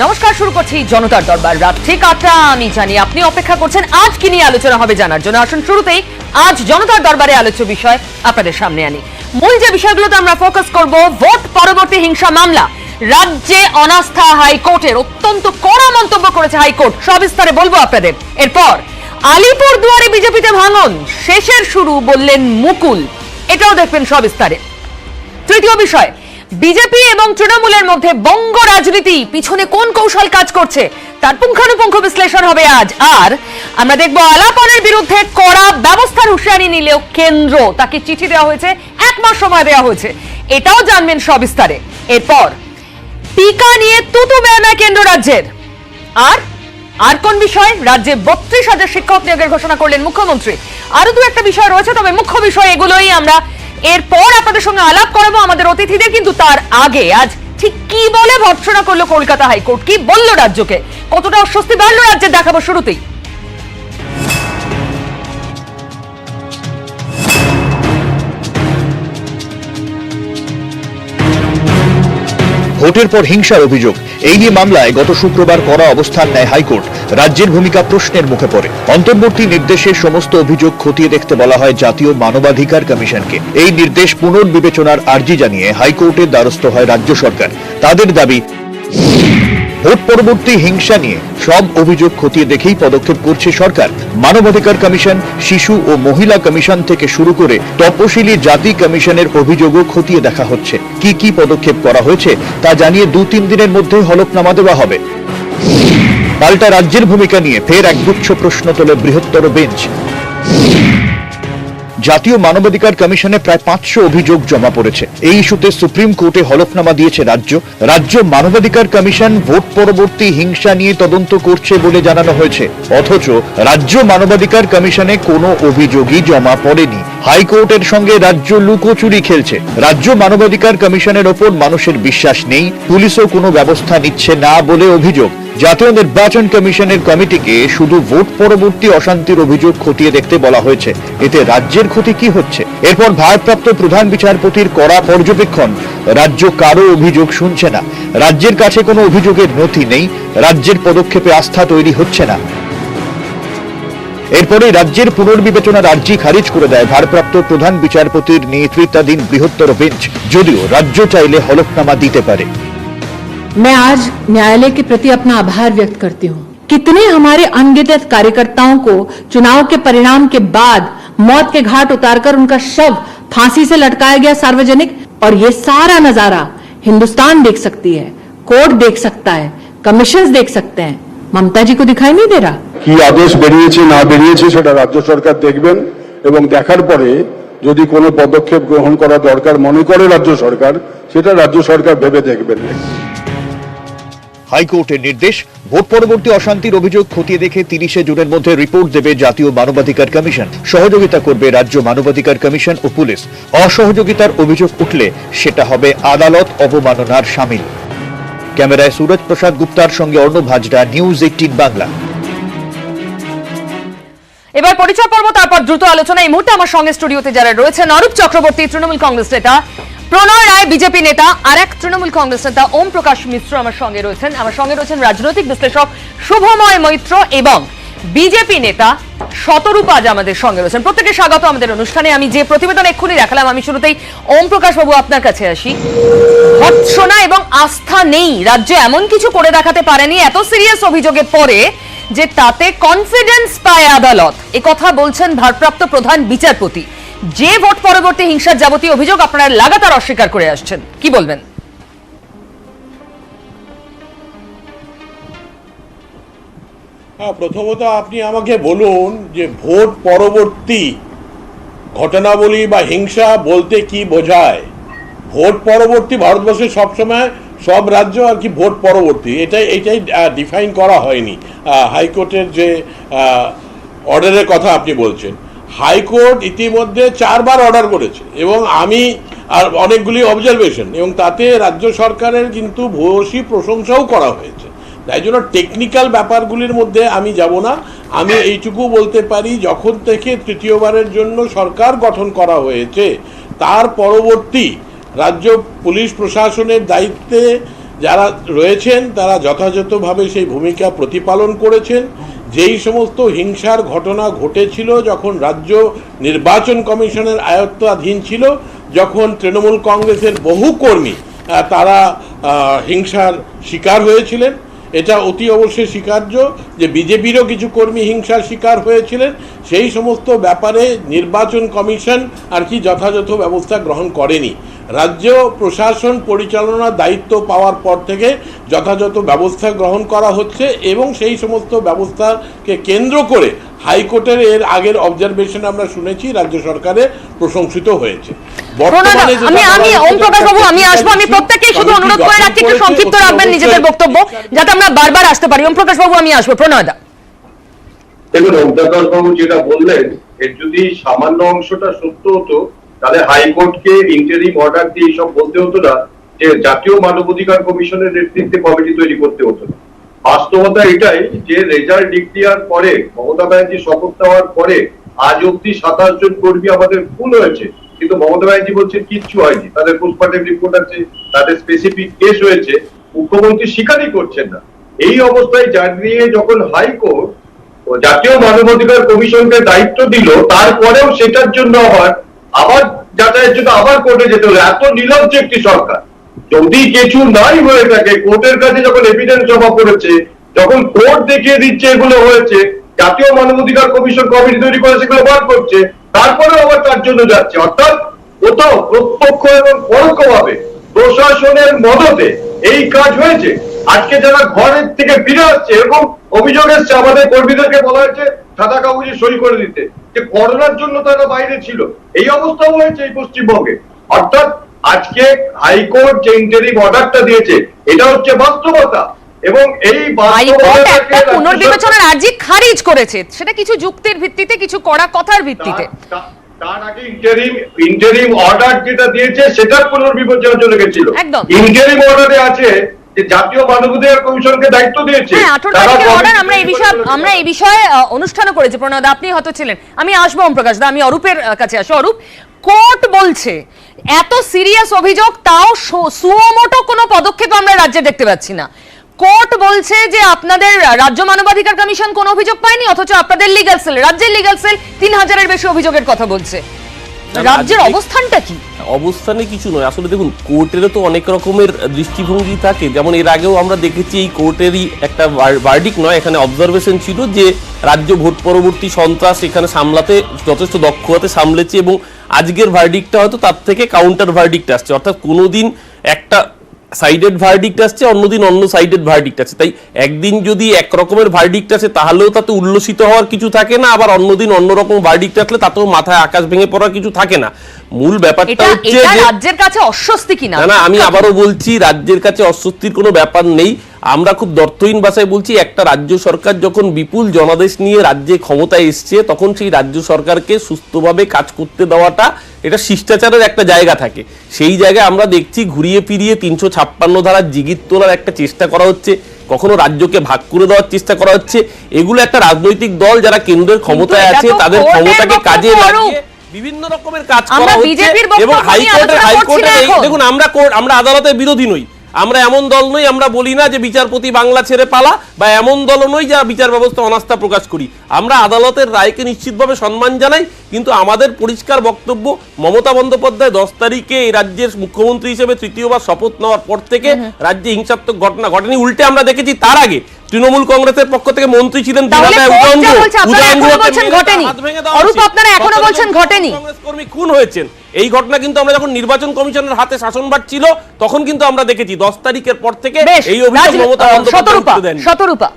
নমস্কার, শুরু করছি জনতার দরবার। রাত ঠিক ৮টা। আমি জানি আপনি অপেক্ষা করছেন আজ কি নিয়ে আলোচনা হবে জানার জন্য। আসুন শুরুতেই আজ জনতার দরবারে আলোচ্য বিষয় আপনাদের সামনে আনি। মূল যে বিষয়গুলোতে আমরা ফোকাস করব, ভোট পরবর্তী হিংসা মামলা, রাজ্যে অনাস্থা হাইকোর্টের, অত্যন্ত কড়া মন্তব্য করেছে হাইকোর্ট, সবিস্তারে বলবো আপনাদের। এরপর আলিপুরদুয়ারে বিজেপিতে ভাঙন, শেষের শুরু বললেন মুকুল, এটাও দেখবেন সবিস্তারে। তৃতীয় বিষয়, বিজেপি এবং তৃণমূলের মধ্যে বঙ্গ রাজনীতি, পিছনে কোন কৌশল কাজ করছে তার পুঙ্খানুপুঙ্খ বিশ্লেষণ হবে আজ। আর আমরা দেখব আলাপনের বিরুদ্ধে কড়া ব্যবস্থার হুঁশিয়ারি নিলেও কেন্দ্র, তাকে চিঠি দেওয়া হয়েছে, ১ মাস সময় দেওয়া হয়েছে, এটাও জানবেন সবিস্তারে। এরপর টিকা নিয়ে তুতু বেড়ায় কেন্দ্র রাজ্যের। আর কোন বিষয়, রাজ্যে ৩২,০০০ শিক্ষক নিয়োগের ঘোষণা করলেন মুখ্যমন্ত্রী। আরো দু একটা বিষয় রয়েছে, তবে মুখ্য বিষয় এগুলোই আমরা এরপর আপনাদের সঙ্গে আলাপ করাবো আমাদের অতিথিদের। কিন্তু তার আগে আজ ঠিক কি বলে ভর্ৎসনা করলো কলকাতা হাইকোর্ট, কি বলল রাজ্যকে, কতটা অস্বস্তি বাড়লো রাজ্যে, দেখাবো শুরুতেই। ভোটের পর হিংসার অভিযোগ, এই নিয়ে মামলায় গত শুক্রবার কড়া অবস্থান নেয় হাইকোর্ট। রাজ্যের ভূমিকা প্রশ্নের মুখে পড়ে। অন্তর্বর্তী নির্দেশে সমস্ত অভিযোগ খতিয়ে দেখতে বলা হয় জাতীয় মানবাধিকার কমিশনকে। এই নির্দেশ পুনর্বিবেচনার আর্জি জানিয়ে হাইকোর্টের দ্বারস্থ হয় রাজ্য সরকার। তাদের দাবি, ভোট পরবর্তী হিংসা নিয়ে সব অভিযোগ খতিয়ে দেখেই পদক্ষেপ করছে সরকার। মানবাধিকার কমিশন, শিশু ও মহিলা কমিশন থেকে শুরু করে তপশিলি জাতি কমিশনের অভিযোগও খতিয়ে দেখা হচ্ছে। কি কি পদক্ষেপ করা হয়েছে তা জানিয়ে ২-৩ দিনের মধ্যে হলফনামা দেওয়া হবে। পাল্টা রাজ্যের ভূমিকা নিয়ে ফের একগুচ্ছ প্রশ্ন তোলে বৃহত্তর বেঞ্চ। জাতীয় মানবাধিকার কমিশনে প্রায় ৫০০ অভিযোগ জমা পড়েছে। এই ইস্যুতে সুপ্রিম কোর্টে হলফনামা দিয়েছে রাজ্য মানবাধিকার কমিশন ভোট পরবর্তী হিংসা নিয়ে তদন্ত করছে বলে জানানো হয়েছে, অথচ রাজ্য মানবাধিকার কমিশনে কোনো অভিযোগই জমা পড়েনি। হাইকোর্টের সঙ্গে রাজ্য লুকোচুরি খেলছে। রাজ্য মানবাধিকার কমিশনের ওপর মানুষের বিশ্বাস নেই, পুলিশও কোনো ব্যবস্থা নিচ্ছে না বলে অভিযোগ। জাতীয় নির্বাচন কমিশনের কমিটিকে শুধু ভোট পরবর্তী অশান্তির অভিযোগ খতিয়ে দেখতে বলা হয়েছে। এতে রাজ্যের ক্ষতি কি হচ্ছে? এরপর ভারপ্রাপ্ত প্রধান বিচারপতির কড়া পর্যবেক্ষণ, রাজ্য কারো অভিযোগ শুনছে না, রাজ্যের কাছে কোনো অভিযোগের নথি নেই, রাজ্যের পদক্ষেপে আস্থা তৈরি হচ্ছে না। এরপরে রাজ্যের পুনর্বিবেচনার আর্জি খারিজ করে দেয় ভারপ্রাপ্ত প্রধান বিচারপতির নেতৃত্বাধীন বৃহত্তর বেঞ্চ, যদিও রাজ্য চাইলে হলফনামা দিতে পারে। मैं आज न्यायालय के प्रति अपना आभार व्यक्त करती हूँ। कितने हमारे अनगिनत कार्यकर्ताओं को चुनाव के परिणाम के बाद मौत के घाट उतारकर उनका शव फांसी से लटकाया गया सार्वजनिक, और ये सारा नजारा हिंदुस्तान देख सकती है, कोर्ट देख सकता है, कमीशन देख सकते हैं। ममता जी को दिखाई नहीं दे रहा কি আদেশ বেরিয়েছে না বেরিয়েছে সেটা রাজ্য সরকার দেখবেন, এবং দেখার পরে যদি কোনো পদক্ষেপ গ্রহণ করা দরকার মনে করে রাজ্য সরকার, সেটা রাজ্য সরকার ভেবে দেখবেন। হাইকোর্টের নির্দেশ, ভোট পরবর্তী অশান্তির অভিযোগ খতিয়ে দেখে ৩০শে জুনের মধ্যে রিপোর্ট দেবে জাতীয় মানবাধিকার কমিশন। সহযোগিতা করবে রাজ্য মানবাধিকার কমিশন ও পুলিশ। অসহযোগিতার অভিযোগ উঠলে সেটা হবে আদালত অবমাননার শামিল। ক্যামেরায় সুরজ প্রসাদ গুপ্তার সঙ্গে অর্ণব হাজরা, নিউজ ১৮ বাংলা। এবার পরিচয় পর্ব, তারপর দ্রুত আলোচনা। এই মুহূর্তে আমার সঙ্গে স্টুডিওতে যারা রয়েছেন, অরূপ চক্রবর্তী তৃণমূল কংগ্রেস নেতা, প্রণয় রায় বিজেপি নেতা, আর এক তৃণমূল কংগ্রেস নেতা ওম প্রকাশ মিশ্র আমার সঙ্গে রয়েছেন রাজনৈতিক বিশ্লেষক শুভময় মৈত্র এবং বিজেপি নেতা শতরূপ আজ আমাদের সঙ্গে রয়েছেন। প্রত্যেকে স্বাগত আমাদের অনুষ্ঠানে। আমি যে প্রতিবেদন এক্ষুনি দেখালাম, আমি শুরুতেই ওম প্রকাশ বাবু আপনার কাছে আসি। ভর্ৎসনা এবং আস্থা নেই, রাজ্য এমন কিছু করে দেখাতে পারেনি এত সিরিয়াস অভিযোগের পরে যে তাতে কনফিডেন্স পায় আদালত, এ কথা বলছেন ভারপ্রাপ্ত প্রধান বিচারপতি। যে ভোট পরবর্তী হিংসার যাবতীয় অভিযোগ আপনারা লাগাতার অস্বীকার করে আসছেন, কি বলবেন? প্রথমত আপনি আমাকে বলুন যে ভোট পরবর্তী ঘটনাবলী বা হিংসা বলতে কি বোঝায়। ভোট পরবর্তী ভারতবর্ষে সবসময় সব রাজ্য আর কি ভোট পরবর্তী, এটাই ডিফাইন করা হয়নি হাইকোর্টের যে অর্ডারের কথা আপনি বলছেন। হাইকোর্ট ইতিমধ্যে 4 বার অর্ডার করেছে এবং আমি আর অনেকগুলি অবজারভেশন, এবং তাতে রাজ্য সরকারের কিন্তু ভূয়সী প্রশংসাও করা হয়েছে। তাই জন্য টেকনিক্যাল ব্যাপারগুলির মধ্যে আমি যাব না। আমি এইটুকু বলতে পারি, যখন থেকে তৃতীয়বারের জন্য সরকার গঠন করা হয়েছে তার পরবর্তী রাজ্য পুলিশ প্রশাসনের দায়িত্বে যারা রয়েছেন তারা যথাযথভাবে সেই ভূমিকা প্রতিপালন করেছেন। যেই সমস্ত হিংসার ঘটনা ঘটেছিল যখন রাজ্য নির্বাচন কমিশনের আয়ত্তাধীন ছিল, যখন তৃণমূল কংগ্রেসের বহু কর্মী তারা হিংসার শিকার হয়েছিলেন, এটা অতি অবশ্যই স্বীকার্য যে বিজেপিরও কিছু কর্মী হিংসার শিকার হয়েছিলেন। সেই সমস্ত ব্যাপারে নির্বাচন কমিশন আর কি যথাযথ ব্যবস্থা গ্রহণ করেনি। রাজ্য প্রশাসন পরিচালনার দায়িত্ব পাওয়ার পর থেকে যথাযথ ব্যবস্থা গ্রহণ করা হচ্ছে এবং সেই সমস্ত ব্যবস্থাকে কেন্দ্র করে হাইকোর্টের এর আগের অবজারভেশন আমরা শুনেছি রাজ্য সরকারের প্রশংসিত হয়েছে। আমি ওম প্রকাশ বাবু আমি আসবো, আমি প্রত্যেককেই শুধু অনুরোধ করে রাখছি একটু সংক্ষিপ্ত রাখবেন নিজেদের বক্তব্য, যাতে আমরা বারবার আসতে পারি। ওম প্রকাশ বাবু আমি আসবো। প্রণয়দা, দেখুন, ওম প্রকাশ বাবু যেটা বললেন এর যদি সামান্য অংশটা সত্য হতো তাহলে হাইকোর্টকে ইন্টারিম অর্ডার দিয়ে এইসব বলতে হতো না যে জাতীয় মানবাধিকার কমিশনের নেতৃত্বে কমিটি তৈরি করতে হতো না। বাস্তবতা এটাই যে রেজাল্ট ডিক্লেয়ার পরে মমতা ব্যানার্জি শপথ নেওয়ার পরে আজ অব্দি 27 জন কর্মী আমাদের খুন হয়েছে, কিন্তু মমতা ব্যানার্জি বলছেন কিচ্ছু হয়নি, তাদের পোস্টমর্টেম রিপোর্ট আছে, তাদের স্পেসিফিক কেস হয়েছে, মুখ্যমন্ত্রী স্বীকারই করছেন না। এই অবস্থায় জানিয়ে যখন হাইকোর্ট জাতীয় মানবাধিকার কমিশনকে দায়িত্ব দিল, তারপরেও সেটার জন্য আবার যাতায়াতের জন্য আবার কোর্টে যেতে হলো। এত নির্লজ্জ একটি সরকার। যদি কিছু নাই হয়ে থাকে, কোর্টের কাছে যখন এভিডেন্স জমা পড়েছে, যখন কোর্ট দেখিয়ে দিচ্ছে এগুলো হয়েছে, জাতীয় মানবাধিকার কমিশন কমিটি তৈরি করে সেগুলো বার করছে, তারপরে আবার তার জন্য যাচ্ছে। অর্থাৎ কোথাও প্রত্যক্ষ এবং পরোক্ষভাবে প্রশাসনের মদতে এই কাজ হয়েছে। আজকে যারা ঘরের থেকে ফিরে আসছে এরকম অভিযোগ এসছে, আমাদের কর্মীদেরকে বলা হয়েছে সাদা কাগজে সই করে দিতে, যে করোনার জন্য তারা বাইরে ছিল। এই অবস্থাও হয়েছে এই পশ্চিমবঙ্গে। অর্থাৎ আজকে হাইকোর্ট যে ইন্টারিম অর্ডারটা দিয়েছে এটা হচ্ছে বাস্তবতা, এবং এই হাইকোর্ট একটা পুনর্বিবেচনার আর্জি খারিজ করেছে, সেটা কিছু যুক্তির ভিত্তিতে, কিছু কড়া কথার ভিত্তিতে। তার আগে ইন্টারিম অর্ডার যেটা দিয়েছে সেটা পুনর্বিবেচনার জন্য গেছিল। ইন্টারিম অর্ডারে আছে যে জাতীয় মানবাধিকার কমিশনকে দায়িত্ব দিয়েছে। হ্যাঁ, 18 তারিখের অর্ডার আমরা এই বিষয়ে অনুষ্ঠানও করেছি। প্রণয়দা আপনি হয়তো ছিলেন, আমি আসবো ওম প্রকাশ দা, আমি অরূপের কাছে আসি। অরূপ, কোর্ট বলছে এত সিরিয়াস অভিযোগ, তাও সুমোটো কোনো পদক্ষেপ আমরা রাজ্যে দেখতে পাচ্ছি না। কোর্ট বলছে যে আপনাদের রাজ্য মানবাধিকার কমিশন কোনো অভিযোগ পায়নি, অথচ আপনাদের লিগ্যাল সেল, রাজ্যের লিগ্যাল সেল 3000-এর বেশি অভিযোগের কথা বলছে। রাজ্যের অবস্থানটা কি? অবস্থানে কিছু নয় আসলে। দেখুন, কোর্টেরও তো অনেক রকমের দৃষ্টিভঙ্গি থাকে। যেমন এর আগেও আমরা দেখেছি এই কোর্টেরই একটা ভার্ডিক্ট নয়, এখানে অবজারভেশন ছিল যে রাজ্য ভোট পরবর্তী সন্ত্রাস এখানে সামলাতে যথেষ্ট দক্ষতাতে সামলেছে, এবং আজকের ভার্ডিক্টটা হয়তো তার থেকে কাউন্টার ভার্ডিক্ট আসছে। অর্থাৎ কোনোদিন একটা সাইডেড ভার্ডিক্ট আসছে, অন্যদিন অন্য সাইডেড ভার্ডিক্ট আছে। তাই একদিন যদি এক রকমের ভার্ডিক্ট আসে তাহলেও তাতে উল্লসিত হওয়ার কিছু থাকে না, আবার অন্যদিন অন্যরকম ভার্ডিক্ট আসলে তাতেও মাথায় আকাশ ভেঙে পড়ার কিছু থাকে না। মূল ব্যাপারটা হচ্ছে যে রাজ্যের কাছে অস্বস্তি কিনা। না, আমি আবারও বলছি রাজ্যের কাছে অস্বস্তির কোনো ব্যাপার নেই। আমরা খুব দর্থহীন ভাষায় বলছি, একটা রাজ্য সরকার যখন বিপুল জনাদেশ নিয়ে রাজ্যে ক্ষমতায় এসছে, তখন সেই রাজ্য সরকারকে সুস্থভাবে কাজ করতে দেওয়াটা এটা শিষ্টাচারের একটা জায়গা থাকে। সেই জায়গায় আমরা দেখছি ঘুরিয়ে ফিরিয়ে 356 ধারার জিগির তোলার একটা চেষ্টা করা হচ্ছে, কখনো রাজ্যকে ভাগ করে দেওয়ার চেষ্টা করা হচ্ছে। এগুলো একটা রাজনৈতিক দল যারা কেন্দ্রের ক্ষমতায় আছে তাদের ক্ষমতাকে কাজে লাগিয়ে বিভিন্ন রকমের কাজ করা হচ্ছে। এবং হাইকোর্টের দেখুন, আমরা আদালতের বিরোধী নই, আমরা এমন দল নই, আমরা বলি না যে বিচারপতি বাংলা ছেড়ে পালা, বা এমন দল নই যারা বিচার ব্যবস্থা অনাস্থা প্রকাশ করি। আমরা আদালতের রায়কে নিশ্চিতভাবে সম্মান জানাই, কিন্তু আমাদের পরিষ্কার বক্তব্য, মমতা বন্দ্যোপাধ্যায় 10 তারিখে এই রাজ্যের মুখ্যমন্ত্রী হিসেবে তৃতীয়বার শপথ নেওয়ার পর থেকে রাজ্যে হিংসাত্মক ঘটনা ঘটেনি। উল্টে আমরা দেখেছি তার আগে তৃণমূল কংগ্রেসের পক্ষ থেকে মন্ত্রী ছিলেন কর্মী খুন হয়েছেন। এই ঘটনা কিন্তু আমরা যখন নির্বাচন কমিশনের হাতে শাসনভার ছিল তখন কিন্তু আমরা দেখেছি 10 তারিখের পর থেকে এই অভিযোগ মমতা বন্দ্যোপাধ্যায়। শতরূপা,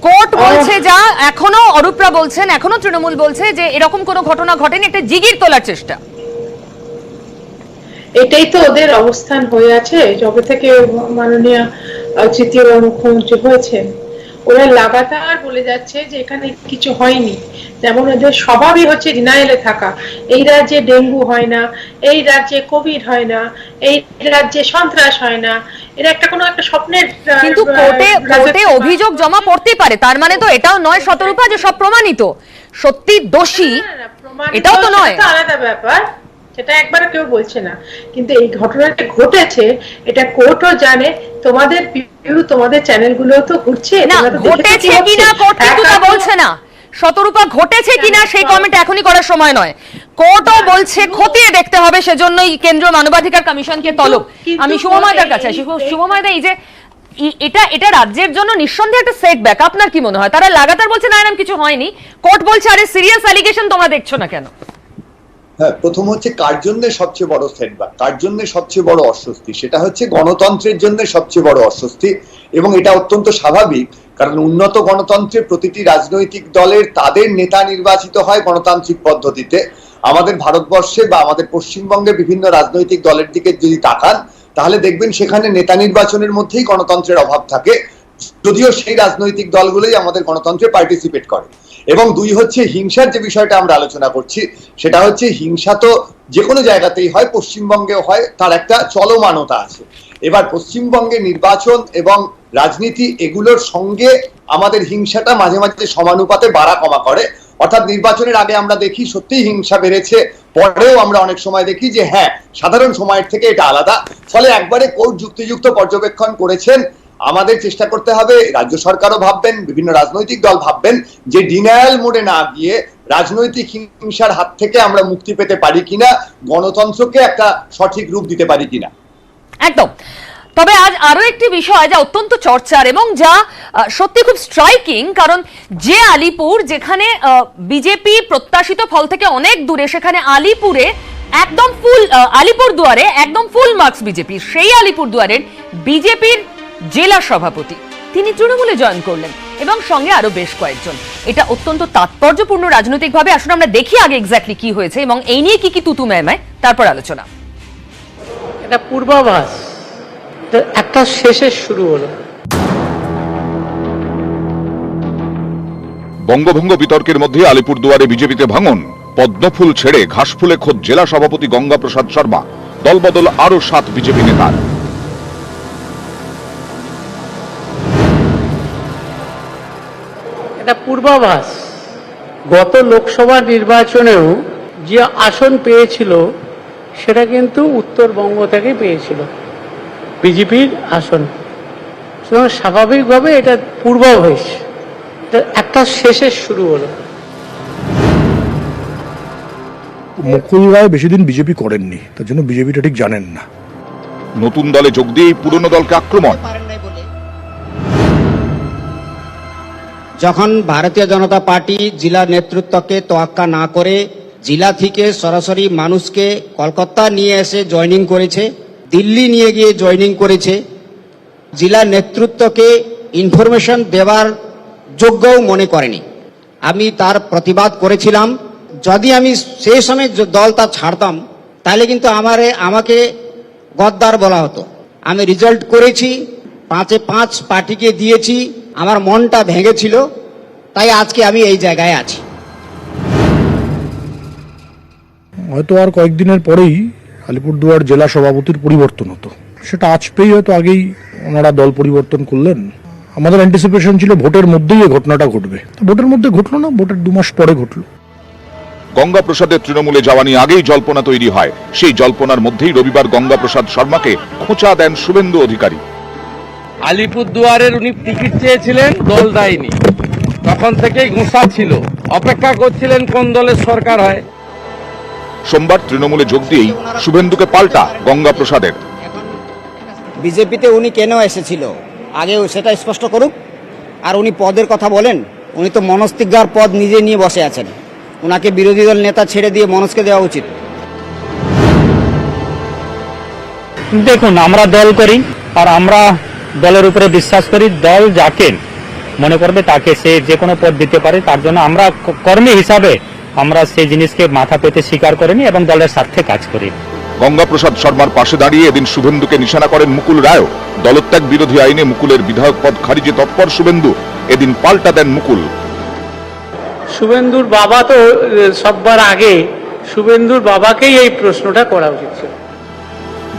কোর্ট বলছে যা, এখনো অরূপরা বলছেন, এখনো তৃণমূল বলছে যে এরকম কোনো ঘটনা ঘটেনি, একটা জিগির তোলার চেষ্টা। এটাই তো ওদের অবস্থান হয়ে আছে যবে থেকে মাননীয় তৃতীয় মুখ্যমন্ত্রী হয়েছেন। ওরা লাগাতার বলে যাচ্ছে যে এখানে কিছু হয়নি, যেমন ওদের স্বভাবই হচ্ছে ডিনাইলে থাকা। এই রাজ্যে ডেঙ্গু হয় না, এই রাজ্যে কোভিড হয় না, এই রাজ্যে সন্ত্রাস হয় না। এরা একটা কোনো একটা স্বপ্নের, কিন্তু কোর্টে অভিযোগ জমা পড়তে পারে, তার মানে তো এটাও নয় শতরূপা যে সব প্রমাণিত, সত্যি দোষী এটাও তো নয়। আলাদা ব্যাপার, সেটা একবার কেউ বলছে না, কিন্তু এই ঘটনাটা ঘটেছে এটা কোর্টও জানে, তোমাদের তোমাদের চ্যানেলগুলো তো ঘুরছে, না তোমরা তো দেখেছো কি ঘটেছে হচ্ছে। কিনা কোর্ট কিন্তু তা একা তো- বলছে না। শতরূপা ঘটেছে কিনা সেই কমেন্ট এখনই করার সময় নয়, কোর্টও বলছে খতিয়ে দেখতে হবে, সেজন্যই কেন্দ্রীয় মানবাধিকার কমিশনকে তলব। কিন্তু আমি শুভময়দার এই- কাছে আসি। এই- শুভময়দা, এই যে এটা রাজ্যের জন্য নিঃসন্দেহে একটা সেটব্যাক, আপনার কি মনে হয়? তারা লাগাতার বলছে না এরকম কিছু হয়নি, কোর্ট বলছে আরে সিরিয়াস অ্যালিগেশন তোমরা দেখছো না কেন? হ্যাঁ, প্রথম হচ্ছে কার জন্য সবচেয়ে বড় সেটব্যাক, কার জন্য সবচেয়ে বড় অস্বস্তি, সেটা হচ্ছে গণতন্ত্রের জন্য সবচেয়ে বড় অস্বস্তি। এবং এটা অত্যন্ত স্বাভাবিক, কারণ উন্নত গণতন্ত্রে প্রতিটি রাজনৈতিক দলের তাদের নেতা নির্বাচিত হয় গণতান্ত্রিক পদ্ধতিতে। আমাদের ভারতবর্ষে বা আমাদের পশ্চিমবঙ্গে বিভিন্ন রাজনৈতিক দলের দিকে যদি তাকান, তাহলে দেখবেন সেখানে নেতা নির্বাচনের মধ্যেই গণতন্ত্রের অভাব থাকে, যদিও সেই রাজনৈতিক দলগুলোই আমাদের গণতন্ত্রে পার্টিসিপেট করে। এবং দুই হচ্ছে হিংসার যে বিষয়টা আমরা আলোচনা করছি, সেটা হচ্ছে হিংসা তো যে কোনো জায়গাতেই হয়, পশ্চিমবঙ্গেও হয়, তার একটা চলমানতা আছে। এবার পশ্চিমবঙ্গে নির্বাচন এবং রাজনীতি এগুলোর সঙ্গে আমাদের হিংসাটা মাঝে মাঝে সমানুপাতে বাড়া কমা করে। অর্থাৎ নির্বাচনের আগে আমরা দেখি সত্যিই হিংসা বেড়েছে, পরেও আমরা অনেক সময় দেখি যে হ্যাঁ, সাধারণ সময়ের থেকে এটা আলাদা। ফলে একবারে কোর্ট যুক্তিযুক্ত পর্যবেক্ষণ করেছেন। আমাদের চেষ্টা করতে হবে, রাজ্য সরকারও ভাববেন, বিভিন্ন রাজনৈতিক দল ভাববেন, যে ডিনায়াল মোডে না গিয়ে রাজনৈতিক হিংসার হাত থেকে আমরা মুক্তি পেতে পারি কিনা, গণতন্ত্রকে একটা সঠিক রূপ দিতে পারি কিনা। একদম। তবে আজ আরো একটি বিষয় যা অত্যন্ত চর্চার এবং যা সত্যি খুব স্ট্রাইকিং, কারণ যে আলিপুর, যেখানে বিজেপি প্রত্যাশিত ফল থেকে অনেক দূরে, সেখানে আলিপুরে একদম ফুল, আলিপুরদুয়ারে একদম ফুল মার্কস বিজেপি, সেই আলিপুরদুয়ারের বিজেপির জেলা সভাপতি তিনি তৃণমূলে জয়েন করলেন এবং সঙ্গে আরো বেশ কয়েকজন। এটা অত্যন্ত তাৎপর্যপূর্ণ রাজনৈতিকভাবে। আসলে আমরা দেখি আগে এক্স্যাক্টলি কি হয়েছে এবং এই নিয়ে কি তুতু ম্যায়, তারপর আলোচনা। এটা পূর্বাভাস, একটা শেষের শুরু হলো। বঙ্গভঙ্গ বিতর্কের মধ্যে আলিপুরদুয়ারে বিজেপিতে ভাঙন, পদ্মফুল ছেড়ে ঘাসফুলে খোদ জেলা সভাপতি গঙ্গাপ্রসাদ শর্মা, দলবদল আরো 7 বিজেপি নেতার। এটা পূর্বাভাস, গত লোকসভা নির্বাচনেও যে আসন পেয়েছিল সেটা কিন্তু উত্তরবঙ্গ থেকে পেয়েছিল, বিজেপির আসন। সুতরাং স্বাভাবিকভাবে এটা পূর্বাভাস, এটা একটা শেষের শুরু হলো। মুকুল রায় বেশি দিন বিজেপি করেননি, তার জন্য বিজেপিটা ঠিক জানেন না। নতুন দলে যোগ দিয়ে পুরনো দলকে আক্রমণ। যখন ভারতীয় জনতা পার্টি জেলা নেতৃত্বকে তোয়াক্কা না করে জেলা থেকে সরাসরি মানুষকে কলকাতা নিয়ে এসে জয়েনিং করেছে, দিল্লি নিয়ে গিয়ে জয়েনিং করেছে, জেলা নেতৃত্বকে ইনফরমেশন দেওয়ার যোগ্যও মনে করেনি। আমি তার প্রতিবাদ করেছিলাম। যদি আমি সেই সময় দলটা ছাড়তাম তাহলে কিন্তু আমাকে গদ্দার বলা হতো। আমি রেজাল্ট করেছি, 5-এ 5 পার্টিকে দিয়েছি, আমার মনটা ভেঙেছিল, তাই আজকে আমি এই জায়গায় আছি। হয়তো আর কয়েকদিনের পরেই আলিপুরদুয়ার জেলা সভাপতির পরিবর্তন হতো, সেটা আজ পেয়ে হয়তো আগেই ওনারা দল পরিবর্তন করলেন। আমাদের অ্যান্টিসিপেশন ছিল ভোটের মধ্যেই এই ঘটনাটা ঘটবে, ভোটের মধ্যে ঘটলো না, ভোটের 2 মাস পরে ঘটলো। গঙ্গাপ্রসাদের তৃণমূলে যাওয়া নিয়ে আগেই জল্পনা তৈরি হয়, সেই জল্পনার মধ্যেই রবিবার গঙ্গাপ্রসাদ শর্মাকে খোঁচা দেন শুভেন্দু অধিকারী। আলিপুরদুয়ারের উনি টিকিট চেয়েছিলেন, দল দেয়নি, তখন থেকেই ঘুষা ছিল, অপেক্ষা করছিলেন কোন দলের সরকার হয়। সোমবার তৃণমূলে যোগ দিয়েই শুভেন্দুকে পাল্টা গঙ্গাপ্রসাদের। বিজেপিতে উনি কেন এসেছিল আগে সেটা স্পষ্ট করুক। আর উনি পদের কথা বলেন, উনি তো মনস্তিজ্ঞার পদ নিজে নিয়ে বসে আছেন, ওনাকে বিরোধী দল নেতা ছেড়ে দিয়ে মনস্কে দেওয়া উচিত। দেখুন, আমরা দল করি আর আমরা দলের উপরে বিশ্বাস করি। দল যাকে মনে করবে তাকে সে যে কোনো পদ দিতে পারে, তার জন্য আমরা কর্মী হিসাবে আমরা সেই জিনিসকে মাথা পেতে স্বীকার করিনি এবং দলের স্বার্থে কাজ করি। গঙ্গাপ্রসাদ শর্মার পাশে দাঁড়িয়ে এদিন শুভেন্দুকে নিশানা করেন মুকুল রায়। দলত্যাগ বিরোধী আইনে মুকুলের বিধায়ক পদ খারিজে তৎপর শুভেন্দু, এদিন পাল্টা দেন মুকুল। শুভেন্দুর বাবা তো সববার আগে শুভেন্দুর বাবাকেই এই প্রশ্নটা করা উচিত ছিল।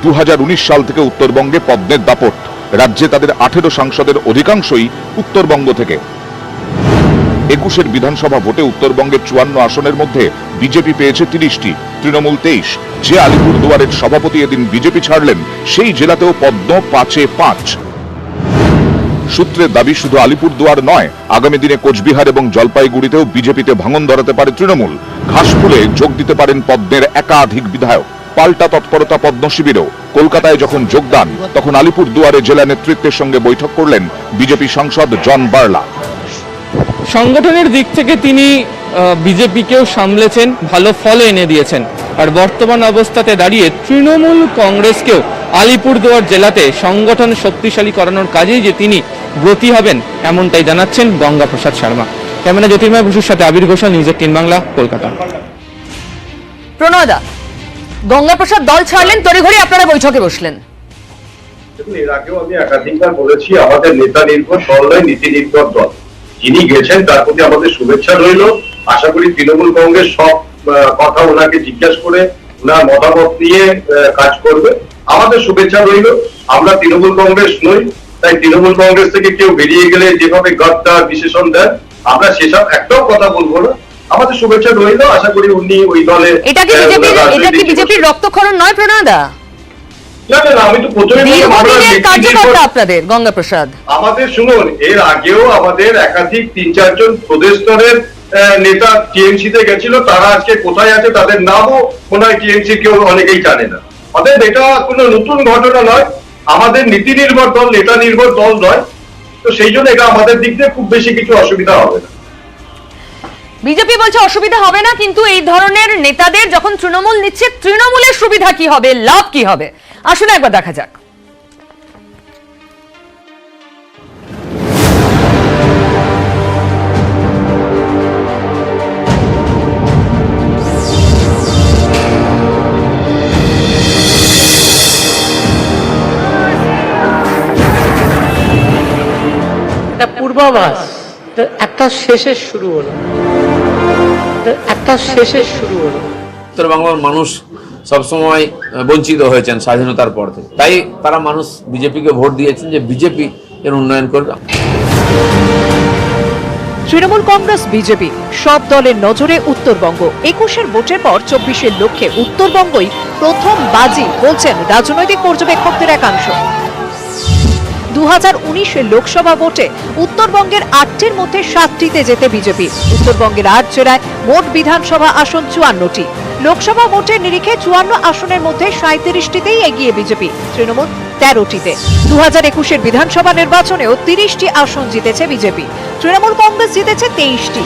2019 সাল থেকে উত্তরবঙ্গে পদ্মের দাপট, রাজ্যে তাদের 18 সাংসদের অধিকাংশই উত্তরবঙ্গ থেকে। 21 বিধানসভা ভোটে উত্তরবঙ্গের 54 আসনের মধ্যে বিজেপি পেয়েছে 30টি, তৃণমূল 23। যে আলিপুরদুয়ারের সভাপতি এদিন বিজেপি ছাড়লেন, সেই জেলাতেও পদ্ম 5-এ 5। সূত্রের দাবি শুধু আলিপুরদুয়ার নয়, আগামী দিনে কোচবিহার এবং জলপাইগুড়িতেও বিজেপিতে ভাঙন ধরাতে পারে তৃণমূল। ঘাসফুলে যোগ দিতে পারেন পদ্মের একাধিক বিধায়ক। পাল্টা তৎপরতা পদ্ম শিবিরেও। কলকাতায় যখন যোগদান, তখন আলিপুরদুয়ারে জেলা নেতৃত্বের সঙ্গে বৈঠক করলেন বিজেপি সাংসদ জন বার্লা। সংগঠনের দিক থেকে তিনি বিজেপিকেও সামলেছেন, ভালো ফল এনে দিয়েছেন। আর বর্তমান অবস্থাতে দাঁড়িয়ে তৃণমূল কংগ্রেসকেও আলিপুরদুয়ার জেলাতে সংগঠন শক্তিশালী করানোর কাজেই যে তিনি ব্রতী হবেন, এমনটাই জানাচ্ছেন গঙ্গা প্রসাদ শর্মা। ক্যামেরা জ্যোতির্ময় বসুর সাথে আবির ঘোষাল, নিউজ 18 বাংলা, কলকাতা। প্রণয়দা, গঙ্গা প্রসাদ দল ছাড়লেন, তড়িঘড়ি আপনারা বৈঠকে বসলেন। এর আগেও আমি একাধিকবার বলেছি, আমাদের নেতা নির্ভর দল নয়, নীতি নির্ভর দল। যিনি গেছেন তার প্রতি আমাদের শুভেচ্ছা রইল। আশা করি তৃণমূল কংগ্রেস সব কথা ওনাকে জিজ্ঞাসা করে ওনার মতামত নিয়ে কাজ করবে। আমাদের শুভেচ্ছা রইল। আমরা তৃণমূল কংগ্রেস নই, তাই তৃণমূল কংগ্রেস থেকে কেউ বেরিয়ে গেলে যেভাবে গদ্দার বিশেষণ দেন, আমরা সেসব একটাও কথা বলবো না। আমাদের শুভেচ্ছা রইল। আশা করি উনি ওই দলে। এটা কি বিজেপির রক্তক্ষরণ নয় প্রণয়দা? না, আমি তো প্রথমে আপনাদের গঙ্গা প্রসাদ, আমাদের শুনুন, এর আগেও আমাদের একাধিক 3-4 জন প্রদেশ স্তরের নেতা টিএমসি তে গেছিল। তারা আজকে কোথায় আছে তাদের নামও মনে হয় টিএমসি কেউ অনেকেই জানে না। অতএব এটা কোনো নতুন ঘটনা নয়। আমাদের নীতি নির্ভর দল, নেতা নির্ভর দল নয়, তো সেই জন্য এটা আমাদের দিক দিয়ে খুব বেশি কিছু অসুবিধা হবে না। বিজেপি বলছে অসুবিধা হবে না, কিন্তু এই ধরনের নেতাদের যখন তৃণমূল নিচ্ছে, তৃণমূলের সুবিধা কি হবে, লাভ কি হবে, আসুন একবার দেখা যাক। পূর্বাভাস একটা শেষের শুরু হলো, উত্তর বাংলার মানুষ সবসময় বঞ্চিত হয়েছেন স্বাধীনতার পর থেকে, তাই তারা মানুষ বিজেপিকে ভোট দিয়েছেন যে বিজেপি এর উন্নয়ন করবে। তৃণমূল কংগ্রেস বিজেপি সব দলের নজরে উত্তরবঙ্গ। 21-এর ভোটের পর 24-এর লক্ষ্যে উত্তরবঙ্গই প্রথম বাজি বলছেন রাজনৈতিক পর্যবেক্ষকদের একাংশ। 2019-এর লোকসভা ভোটে উত্তরবঙ্গের 8টির মধ্যে 7টিতে জেতে বিজেপি। উত্তরবঙ্গের 8 জেলায় মোট বিধানসভা আসন 54টি। লোকসভা ভোটের নিরিখে 54 আসনের মধ্যে 37টিতেই এগিয়ে বিজেপি, তৃণমূল 13টিতে। 2021-এর বিধানসভা নির্বাচনেও 30টি আসন জিতেছে বিজেপি, তৃণমূল কংগ্রেস জিতেছে 23টি।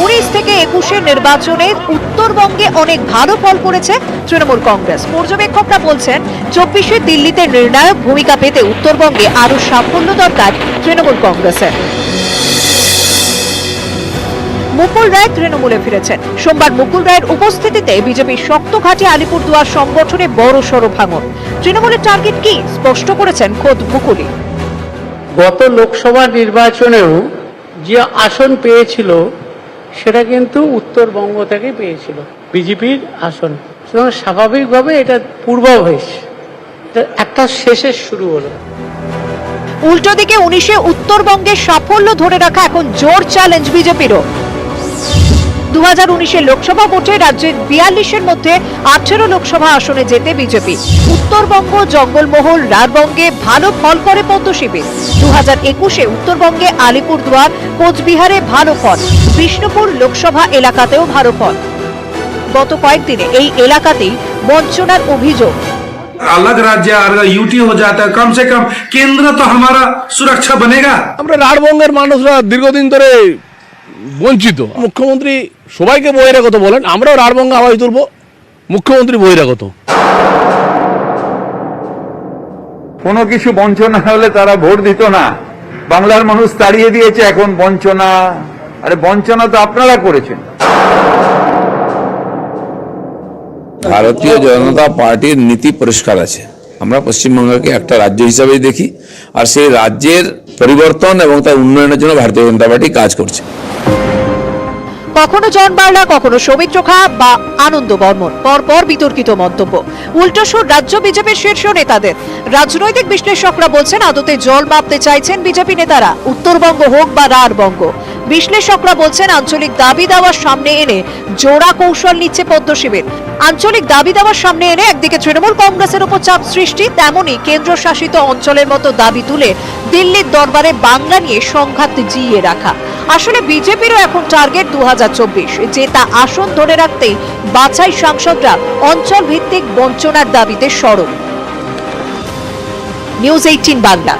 19 থেকে 21-এর নির্বাচনে উত্তরবঙ্গে অনেক ভালো ফল করেছে তৃণমূল কংগ্রেস। পর্যবেক্ষকরা বলছেন 24-এ দিল্লিতে নির্ণায়ক ভূমিকা পেতে উত্তরবঙ্গে আরো সাফল্য দরকার তৃণমূল কংগ্রেসের। মুকুল রায় তৃণমূলে ফিরেছেন। সোমবার মুকুল রায়ের উপস্থিতিতে বিজেপির শক্ত ঘাঁটি আলিপুরদুয়ার সংগঠনে বড় সড় ভাঙন। তৃণমূলের টার্গেট কি স্পষ্ট করেছেন খোদ মুকুলই। গত লোকসভা নির্বাচনেও যে আসন পেয়েছিল সেটা কিন্তু উত্তরবঙ্গ থেকে পেয়েছিল, বিজেপির আসন। সুতরাং স্বাভাবিকভাবে এটা পূর্বাভাস, একটা শেষের শুরু হলো। উল্টো দিকে 19-এ উত্তরবঙ্গের সাফল্য ধরে রাখা এখন জোর চ্যালেঞ্জ বিজেপিরও। 2019-এর লোকসভা ভোটে রাজ্যের 42-এর মধ্যে 18 লোকসভা আসনে জেতে বিজেপি। উত্তরবঙ্গ, জঙ্গলমহল, রারবঙ্গে ভালো ফল করে পদ্ম শিবির। 2021-এ উত্তরবঙ্গে আলিপুরদুয়ার, কোচবিহারে ভালো ফল। বিষ্ণুপুর লোকসভা এলাকাতেও ভালো ফল। গত কয়েকদিনে এই এলাকাতেই বঞ্চনার অভিযোগ। अलग राज्य अगर यूटी हो जाता है, कम से कम केंद्र तो हमारा सुरक्षा बनेगा। আমরা রাঢ়বঙ্গের মানুষরা দীর্ঘদিন ধরে বঞ্চিত। মুখ্যমন্ত্রী সবাইকে বহিরাগত বলেন, আমরাও রাঢ়বঙ্গে আওয়াজ তুলব, মুখ্যমন্ত্রী বহিরাগত। কোনো কিছু বঞ্চনা হলে তারা ভোট দিত না, বাংলার মানুষ তাড়িয়ে দিয়েছে। এখন বঞ্চনা, আরে বঞ্চনা তো আপনারা করেছেন। ভারতীয় জনতা পার্টির নীতি পরিষ্কার আছে। আমরা পশ্চিমবঙ্গকে একটা রাজ্য হিসাবেই দেখি, আর সেই রাজ্যের পরিবর্তন এবং তার উন্নয়নের জন্য ভারতীয় জনতা পার্টি কাজ করছে। কখনো জন বার্লা, কখনো সৌমিত্র খা বা আনন্দ বর্মন। পরপর বিতর্কিত মন্তব্য, উল্টোসুর রাজ্য বিজেপির শীর্ষ নেতাদের। রাজনৈতিক বিশ্লেষকরা বলছেন আদতে জল মাপতে চাইছেন বিজেপি নেতারা, উত্তরবঙ্গ হোক বা রাঢ়বঙ্গ। বিশ্লেষকরা বলছেন আঞ্চলিক দাবি দাওয়ার সামনে এনে জোড়া কৌশল নিচ্ছে পদ্ম শিবির। আঞ্চলিক দাবি দাওয়ার সামনে এনে একদিকে তৃণমূল কংগ্রেসের উপর চাপ সৃষ্টি, তেমনি কেন্দ্র শাসিত অঞ্চলের মতো দাবি তুলে দিল্লির দরবারে বাংলা নিয়ে সংঘাত জিইয়ে রাখা। আসলে বিজেপিরও এখন টার্গেট 2024, জেতা আসন ধরে রাখতেই বাছাই সাংসদরা অঞ্চল ভিত্তিক বঞ্চনার দাবিতে সরব। নিউজ 18 বাংলা।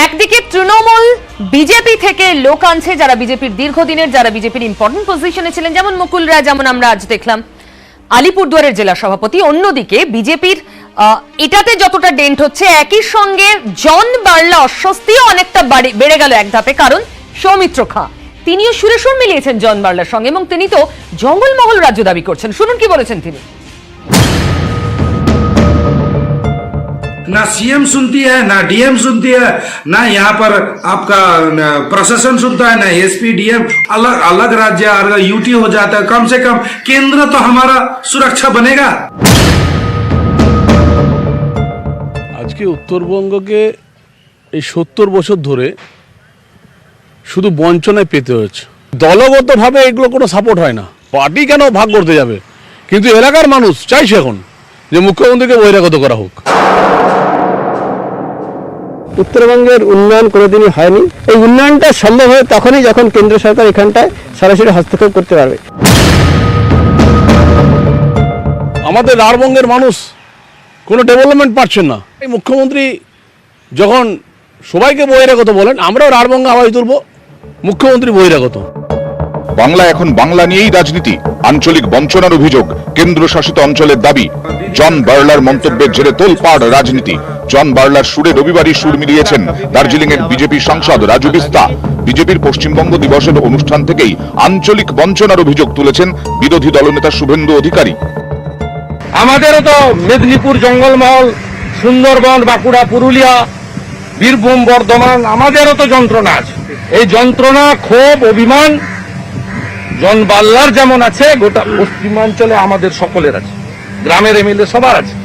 একদিকে তৃণমূল বিজেপি থেকে লোক আনছে যারা বিজেপির দীর্ঘদিনের, যারা বিজেপির ইম্পর্টেন্ট পজিশনে ছিলেন, যেমন মুকুল রায়, যেমন আমরা আজ দেখলাম আলিপুরদুয়ারের জেলা সভাপতি। অন্যদিকে বিজেপির এটাতে যতটা ডেন্ট হচ্ছে, একই সঙ্গে জন বার্লা অস্বস্তিও অনেকটা বেড়ে গেল এক ধাপে, কারণ সৌমিত্র খা তিনিও সুরে সুর মিলিয়েছেন জন বার্লার সঙ্গে এবং তিনি তো জঙ্গলমহল রাজ্য দাবি করছেন। শুনুন কি বলেছেন তিনি। ना सीएम सुनती है, ना डीएम सुनती है, ना यहाँ पर आपका प्रशासन सुनता है, ना एसपी डीएम। अलग अलग राज्य अगर यूटी हो जाता है, कम से कम केंद्र तो हमारा सुरक्षा बनेगा। আজকে উত্তরবঙ্গকে এই 70 বছর ধরে শুধু বঞ্চনায় পেতে হচ্ছে। দলগতভাবে এগুলো কোনো সাপোর্ট হয় না, পার্টি কেন ভাগ করতে যাবে, কিন্তু এলাকার মানুষ চাইছে এখন যে মুখ্যমন্ত্রীকে বহিরাগত করা হোক। উত্তরবঙ্গের উন্নয়ন কোনোদিনই হয়নি। এই উন্নয়নটা সম্ভব হয় তখনই যখন কেন্দ্র সরকার এখানটায় সরাসরি হস্তক্ষেপ করতে পারবে। আমাদের রাঢ়বঙ্গের মানুষ কোনো ডেভেলপমেন্ট পাচ্ছেন না। এই মুখ্যমন্ত্রী যখন সবাইকে বহিরাগত বলেন, আমরাও রাঢ়বঙ্গে আওয়াজ তুলব, মুখ্যমন্ত্রী বহিরাগত। বাংলা এখন বাংলা নিয়েই রাজনীতি, আঞ্চলিক বঞ্চনার অভিযোগ, কেন্দ্র শাসিত অঞ্চলের দাবি। জন বার্লার মন্তব্যের জেরে তোলপাড় রাজনীতি। জন বার্লার সুরে রবিবারই সুর মিলিয়েছেন দার্জিলিং এর বিজেপি সাংসদ রাজু বিস্তা। বিজেপির পশ্চিমবঙ্গ দিবসের অনুষ্ঠান থেকেই আঞ্চলিক বঞ্চনার অভিযোগ তুলেছেন বিরোধী দলনেতা শুভেন্দু অধিকারী। আমাদেরও তো মেদিনীপুর, জঙ্গলমহল, সুন্দরবন, বাঁকুড়া, পুরুলিয়া, বীরভূম, বর্ধমান, আমাদেরও তো যন্ত্রণা আছে। এই যন্ত্রণা, ক্ষোভ, অভিমান জন বাল্লার যেমন আছে, গোটা পশ্চিমাঞ্চলে আমাদের সকলের আছে, গ্রামের এমএলএ সবার আছে।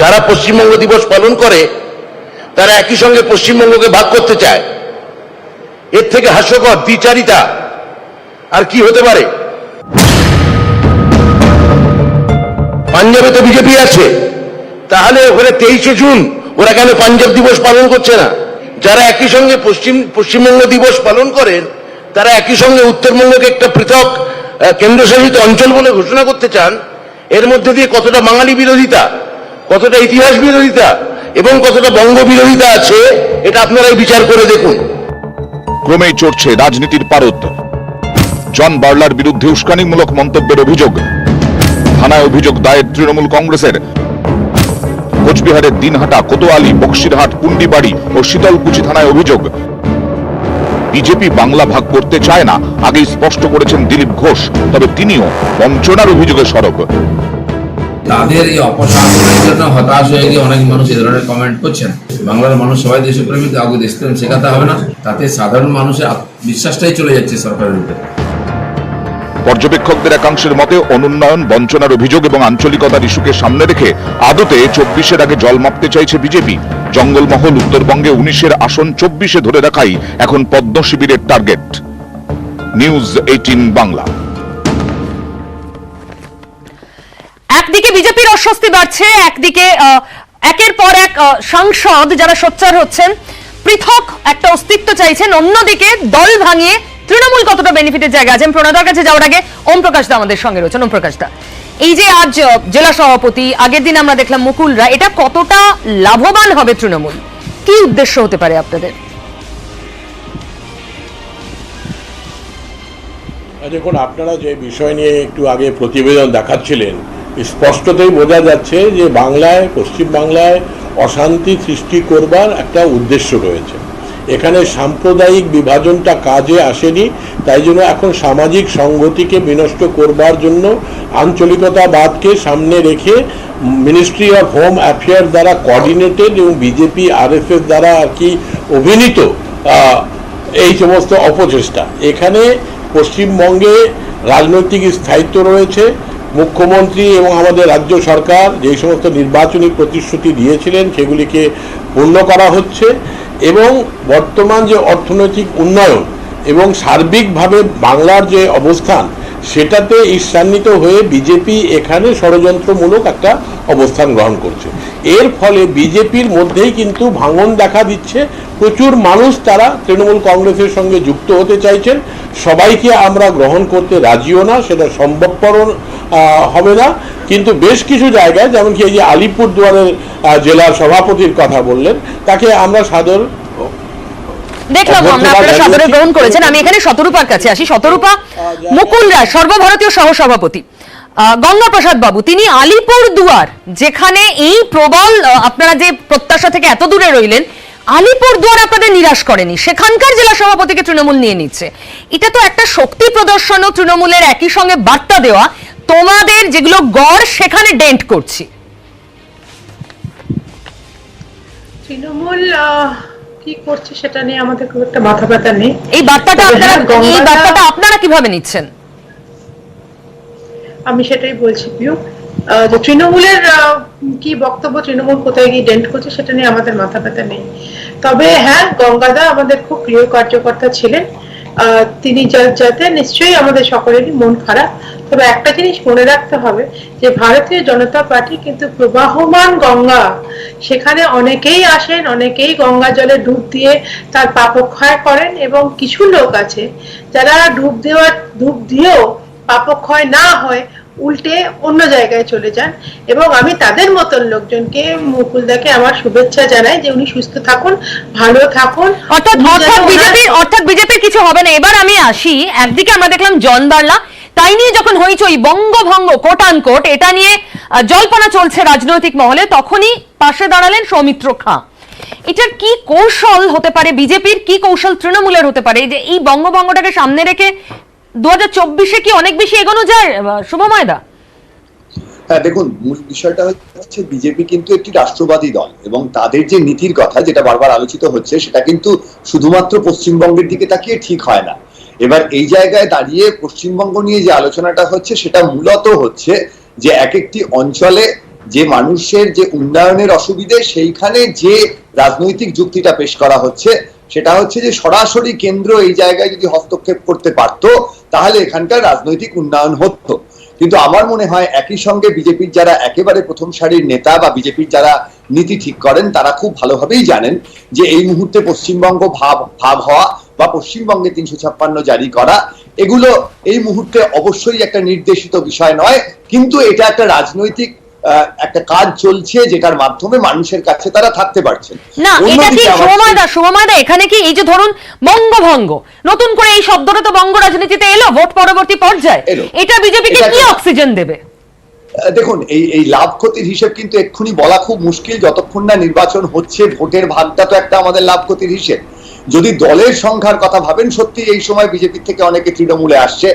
যারা পশ্চিমবঙ্গ দিবস পালন করে তারা একই সঙ্গে পশ্চিমবঙ্গকে ভাগ করতে চায়। এর থেকে হাস্যকর দ্বিচারিতা আর কি হতে পারে? পাঞ্জাবে তো বিজেপি আছে, তাহলে ওখানে 23শে জুন ওরা কেন পাঞ্জাব দিবস পালন করছে না? যারা একই সঙ্গে পশ্চিমবঙ্গ দিবস পালন করেন তারা একই সঙ্গে উত্তরবঙ্গকে একটা পৃথক কেন্দ্রশাসিত অঞ্চল বলে ঘোষণা করতে চান। এর মধ্যে দিয়ে কতটা বাঙালি বিরোধিতা, কতটা ইতিহাস বিরোধিতা এবং কতটা বঙ্গ বিরোধিতা আছে, এটা আপনারাই বিচার করে দেখুন। ক্রমেই চড়ছে রাজনীতির পারদ। জন বার্লার বিরুদ্ধে উস্কানিমূলক মন্তব্যের অভিযোগ। থানায় অভিযোগ দায়ের তৃণমূল কংগ্রেসের। কোচবিহারের দিনহাটা, কোতোয়ালি, বক্সিরহাট, পুন্ডিবাড়ি ও শীতলকুচি থানায় অভিযোগ। বিজেপি বাংলা ভাগ করতে চায় না, আগেই স্পষ্ট করেছেন দিলীপ ঘোষ। তবে তিনিও বঞ্চনার অভিযোগে সরব। তাদের এই অপসারণের জন্য হতাশ হয়ে গিয়ে অনেক মানুষ এই ধরনের কমেন্ট করছেন। বাংলার মানুষ সবাই দেশপ্রেমিক, কাউকে দেশপ্রেম শেখাতে হবে না, তাতে সাধারণ মানুষের বিশ্বাসটাই চলে যাচ্ছে সরকারের উপরে। পর্যবেক্ষকদের একাংশের মতে অনুন্নয়ন, বঞ্চনার অভিযোগ এবং আঞ্চলিকতার ইস্যুকে সামনে রেখে আদতে 24-এর আগে জল মাপতে চাইছে বিজেপি। জঙ্গলমহল, উত্তরবঙ্গে 19-এর আসন 24-এ ধরে রাখাই এখন পদ্ম শিবিরের টার্গেট। নিউজ 18 বাংলা। একদিকে বিজেপির অস্বস্তি বাড়ছে, একদিকে একের পর এক সাংসদ যারা সোচ্চার হচ্ছেন, পৃথক একটা অস্তিত্ব চাইছেন। অন্যদিকে দল ভাঙিয়ে তৃণমূল কতটা বেনিফিটের জায়গা আছে। প্রণতার কাছে যাওয়ার আগে ওম প্রকাশ দা আমাদের সঙ্গে রয়েছেন। ওম প্রকাশ দা, এই যে আজ জেলা সভাপতি, আগের দিন আমরা দেখলাম মুকুল রায়, এটা কতটা লাভবান হবে তৃণমূল? কি উদ্দেশ্য হতে পারে আপনাদের? দেখুন, আপনারা যে বিষয় নিয়ে একটু আগে প্রতিবেদন দেখাচ্ছিলেন, স্পষ্টতই বোঝা যাচ্ছে যে বাংলায়, পশ্চিম বাংলায় অশান্তি সৃষ্টি করবার একটা উদ্দেশ্য রয়েছে। এখানে সাম্প্রদায়িক বিভাজনটা কাজে আসেনি, তাই জন্য এখন সামাজিক সংগতিকে বিনষ্ট করবার জন্য আঞ্চলিকতাবাদকে সামনে রেখে মিনিস্ট্রি অফ হোম অ্যাফেয়ার্স দ্বারা কোঅর্ডিনেটেড এবং বিজেপি আরএসএস দ্বারা আর কি অভিনীত এই সমস্ত অপচেষ্টা। এখানে পশ্চিমবঙ্গে রাজনৈতিক স্থায়িত্ব রয়েছে। মুখ্যমন্ত্রী এবং আমাদের রাজ্য সরকার যে সমস্ত নির্বাচনী প্রতিশ্রুতি দিয়েছিলেন সেগুলিকে পূর্ণ করা হচ্ছে এবং বর্তমান যে অর্থনৈতিক উন্নয়ন এবং সার্বিকভাবে বাংলার যে অবস্থান সেটাতে ঈর্ষান্বিত হয়ে বিজেপি এখানে ষড়যন্ত্রমূলক একটা অবস্থান গ্রহণ করছে। এর ফলে বিজেপির মধ্যেই কিন্তু ভাঙন দেখা দিচ্ছে। প্রচুর মানুষ তারা তৃণমূল কংগ্রেসের সঙ্গে যুক্ত হতে চাইছেন। সবাইকে আমরা গ্রহণ করতে রাজিও না, সেটা সম্ভবপর হবে না। কিন্তু বেশ কিছু জায়গায়, যেমন কি এই যে আলিপুরদুয়ারের জেলার সভাপতির কথা বললেন, তাকে আমরা সাদর দেখলাম, আমরা আপনারা সাদরে গ্রহণ করেছেন। আমি এখানে শতরূপার কাছে আসি। শতরূপা, মুকুল রায় সর্বভারতীয় সহসভাপতি, গঙ্গা প্রসাদ বাবু, তিনি আলিপুরদুয়ার, যেখানে এই প্রবল আপনারা যে প্রত্যাশা থেকে এত দূরে রইলেন, আলিপুরদুয়ার আপনাদের নিরাশ করেনি, সেখানকার জেলা সভাপতিকে তৃণমূল নিয়ে নিচ্ছে। এটা তো একটা শক্তি প্রদর্শন ও তৃণমূলের একই সঙ্গে বার্তা দেওয়া, তোমাদের যেগুলো গড় সেখানে ডেন্ট করছি। তৃণমূল কি করছে সেটা নিয়ে আমাদের খুব একটা মাথা ব্যথা নেই। এই বার্তাটা আপনারা কিভাবে নিচ্ছেন? আমি সেটাই বলছি পিউ, যে তৃণমূলের কি বক্তব্য, তৃণমূল কোথায় গিয়ে ডেন্ট করছে সেটা নিয়ে আমাদের মাথা ব্যথা নেই। তবে হ্যাঁ, গঙ্গাদা আমাদের খুব প্রিয় কার্যকর্তা ছিলেন, তিনি যাতে নিশ্চয়ই আমাদের সকলেরই মন খারাপ। তবে একটা জিনিস মনে রাখতে হবে যে ভারতীয় জনতা পার্টি কিন্তু প্রবাহমান গঙ্গা, সেখানে অনেকেই আসেন, অনেকেই গঙ্গা জলে ডুব দিয়ে তার পাপক্ষয় করেন এবং কিছু লোক আছে যারা ডুব দিয়েও পাপক্ষয় না হয় উল্টে অন্য জায়গায় চলে যান। এবং আমি তাদের মতন লোকজনকে, মুকুলদাকে আমার শুভেচ্ছা জানাই যে উনি সুস্থ থাকুন, ভালো থাকুন। অর্থাৎ বিজেপির কিছু হবে না। এবার আমি আসি, একদিকে আমরা দেখলাম জন বার্লা, তাই নিয়ে যখন হইচই বঙ্গভঙ্গ কোট আনকোট, এটা নিয়ে জল্পনা চলছে রাজনৈতিক মহলে, তখনই পাশে দাঁড়ালেন সৌমিত্র খাঁ। এটার কি কৌশল হতে পারে বিজেপির, কি কৌশল তৃণমূলের হতে পারে, যে এই বঙ্গভঙ্গটাকে সামনে রেখে 2024-এ কি অনেক বেশি এগোনো যায়? শুভময়দা। হ্যাঁ, দেখুন, মূল বিষয়টা হচ্ছে বিজেপি কিন্তু একটি রাষ্ট্রবাদী দল এবং তাদের যে নীতির কথা যেটা বারবার আলোচিত হচ্ছে সেটা কিন্তু শুধুমাত্র পশ্চিমবঙ্গের দিকে তাকিয়ে ঠিক হয় না। এবার এই জায়গায় দাঁড়িয়ে পশ্চিমবঙ্গ নিয়ে যে আলোচনাটা হচ্ছে সেটা মূলত হচ্ছে যে এক একটি অঞ্চলে যে মানুষের যে উন্নয়নের অসুবিধে, সেইখানে যে রাজনৈতিক যুক্তিটা পেশ করা হচ্ছে সেটা হচ্ছে যে সরাসরি কেন্দ্র এই জায়গায় যদি হস্তক্ষেপ করতে পারত তাহলে এখানকার রাজনৈতিক উন্নয়ন হতো। কিন্তু আমার মনে হয় একই সঙ্গে বিজেপির যারা একেবারে প্রথম সারির নেতা বা বিজেপির যারা নীতি ঠিক করেন তারা খুব ভালোভাবেই জানেন যে এই মুহূর্তে পশ্চিমবঙ্গ ভাব হওয়া বা পশ্চিমবঙ্গে 356 জারি করা, এগুলো এই মুহূর্তে অবশ্যই একটা নির্দেশিত বিষয় নয়, কিন্তু এটা একটা রাজনৈতিক একটা কাজ চলছে যেটার মাধ্যমে মানুষের কাছে তারা থাকতে পারছেন না। এটা কি শুভময়দা, এখানে কি এই যে ধরুন বঙ্গভঙ্গ, নতুন করে এই শব্দটা তো বঙ্গ রাজনীতিতে এলো ভোট পরবর্তী পর্যায়ে, এটা বিজেপিকে কি অক্সিজেন দেবে? দেখুন, এই লাভ ক্ষতির হিসেব কিন্তু এক্ষুনি বলা খুব মুশকিল যতক্ষণ না নির্বাচন হচ্ছে। ভোটের ভাগটা তো একটা আমাদের লাভ ক্ষতির হিসেব। যদি দলের সংখ্যার কথা ভাবেন, সত্যি এই সময় বিজেপি থেকে অনেকে তৃণমূলে আসছে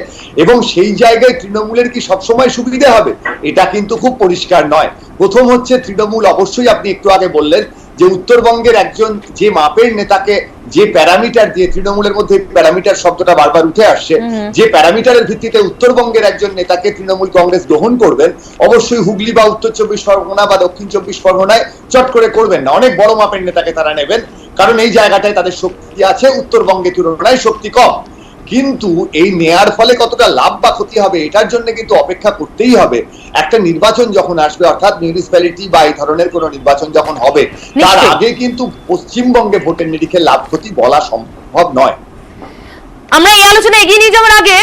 এবং সেই জায়গায় তৃণমূলের কি সবসময় সুবিধা হবে এটা কিন্তু খুব পরিষ্কার নয়। প্রথম হচ্ছে তৃণমূল, অবশ্যই আপনি একটু আগে বললেন যে উত্তরবঙ্গের একজন যে মাপের নেতাকে যে প্যারামিটার দিয়ে, তৃণমূলের মধ্যে প্যারামিটার শব্দটা বারবার উঠে আসছে, যে প্যারামিটারের ভিত্তিতে উত্তরবঙ্গের একজন নেতাকে তৃণমূল কংগ্রেস গ্রহণ করবেন, অবশ্যই হুগলি বা উত্তর 24 পরগনা বা দক্ষিণ 24 পরগনায় চট করে করবেন না। অনেক বড় মাপের নেতাকে তারা নেবেন, কারণ এই জায়গাটায় তাদের শক্তি আছে, উত্তরবঙ্গের তুলনায় শক্তি কম। কিন্তু এই নেয়ার ফলে কতটা লাভ বা ক্ষতি হবে এটার জন্য কিন্তু অপেক্ষা করতেই হবে। একটা নির্বাচন যখন আসবে, অর্থাৎ মিউনিসিপ্যালিটি বা এই ধরনের কোন নির্বাচন যখন হবে, তার আগে কিন্তু পশ্চিমবঙ্গে ভোটের নিরিখে লাভ ক্ষতি বলা সম্ভব নয়। আমরা এই আলোচনা এগিয়ে নিয়ে যাওয়ার আগে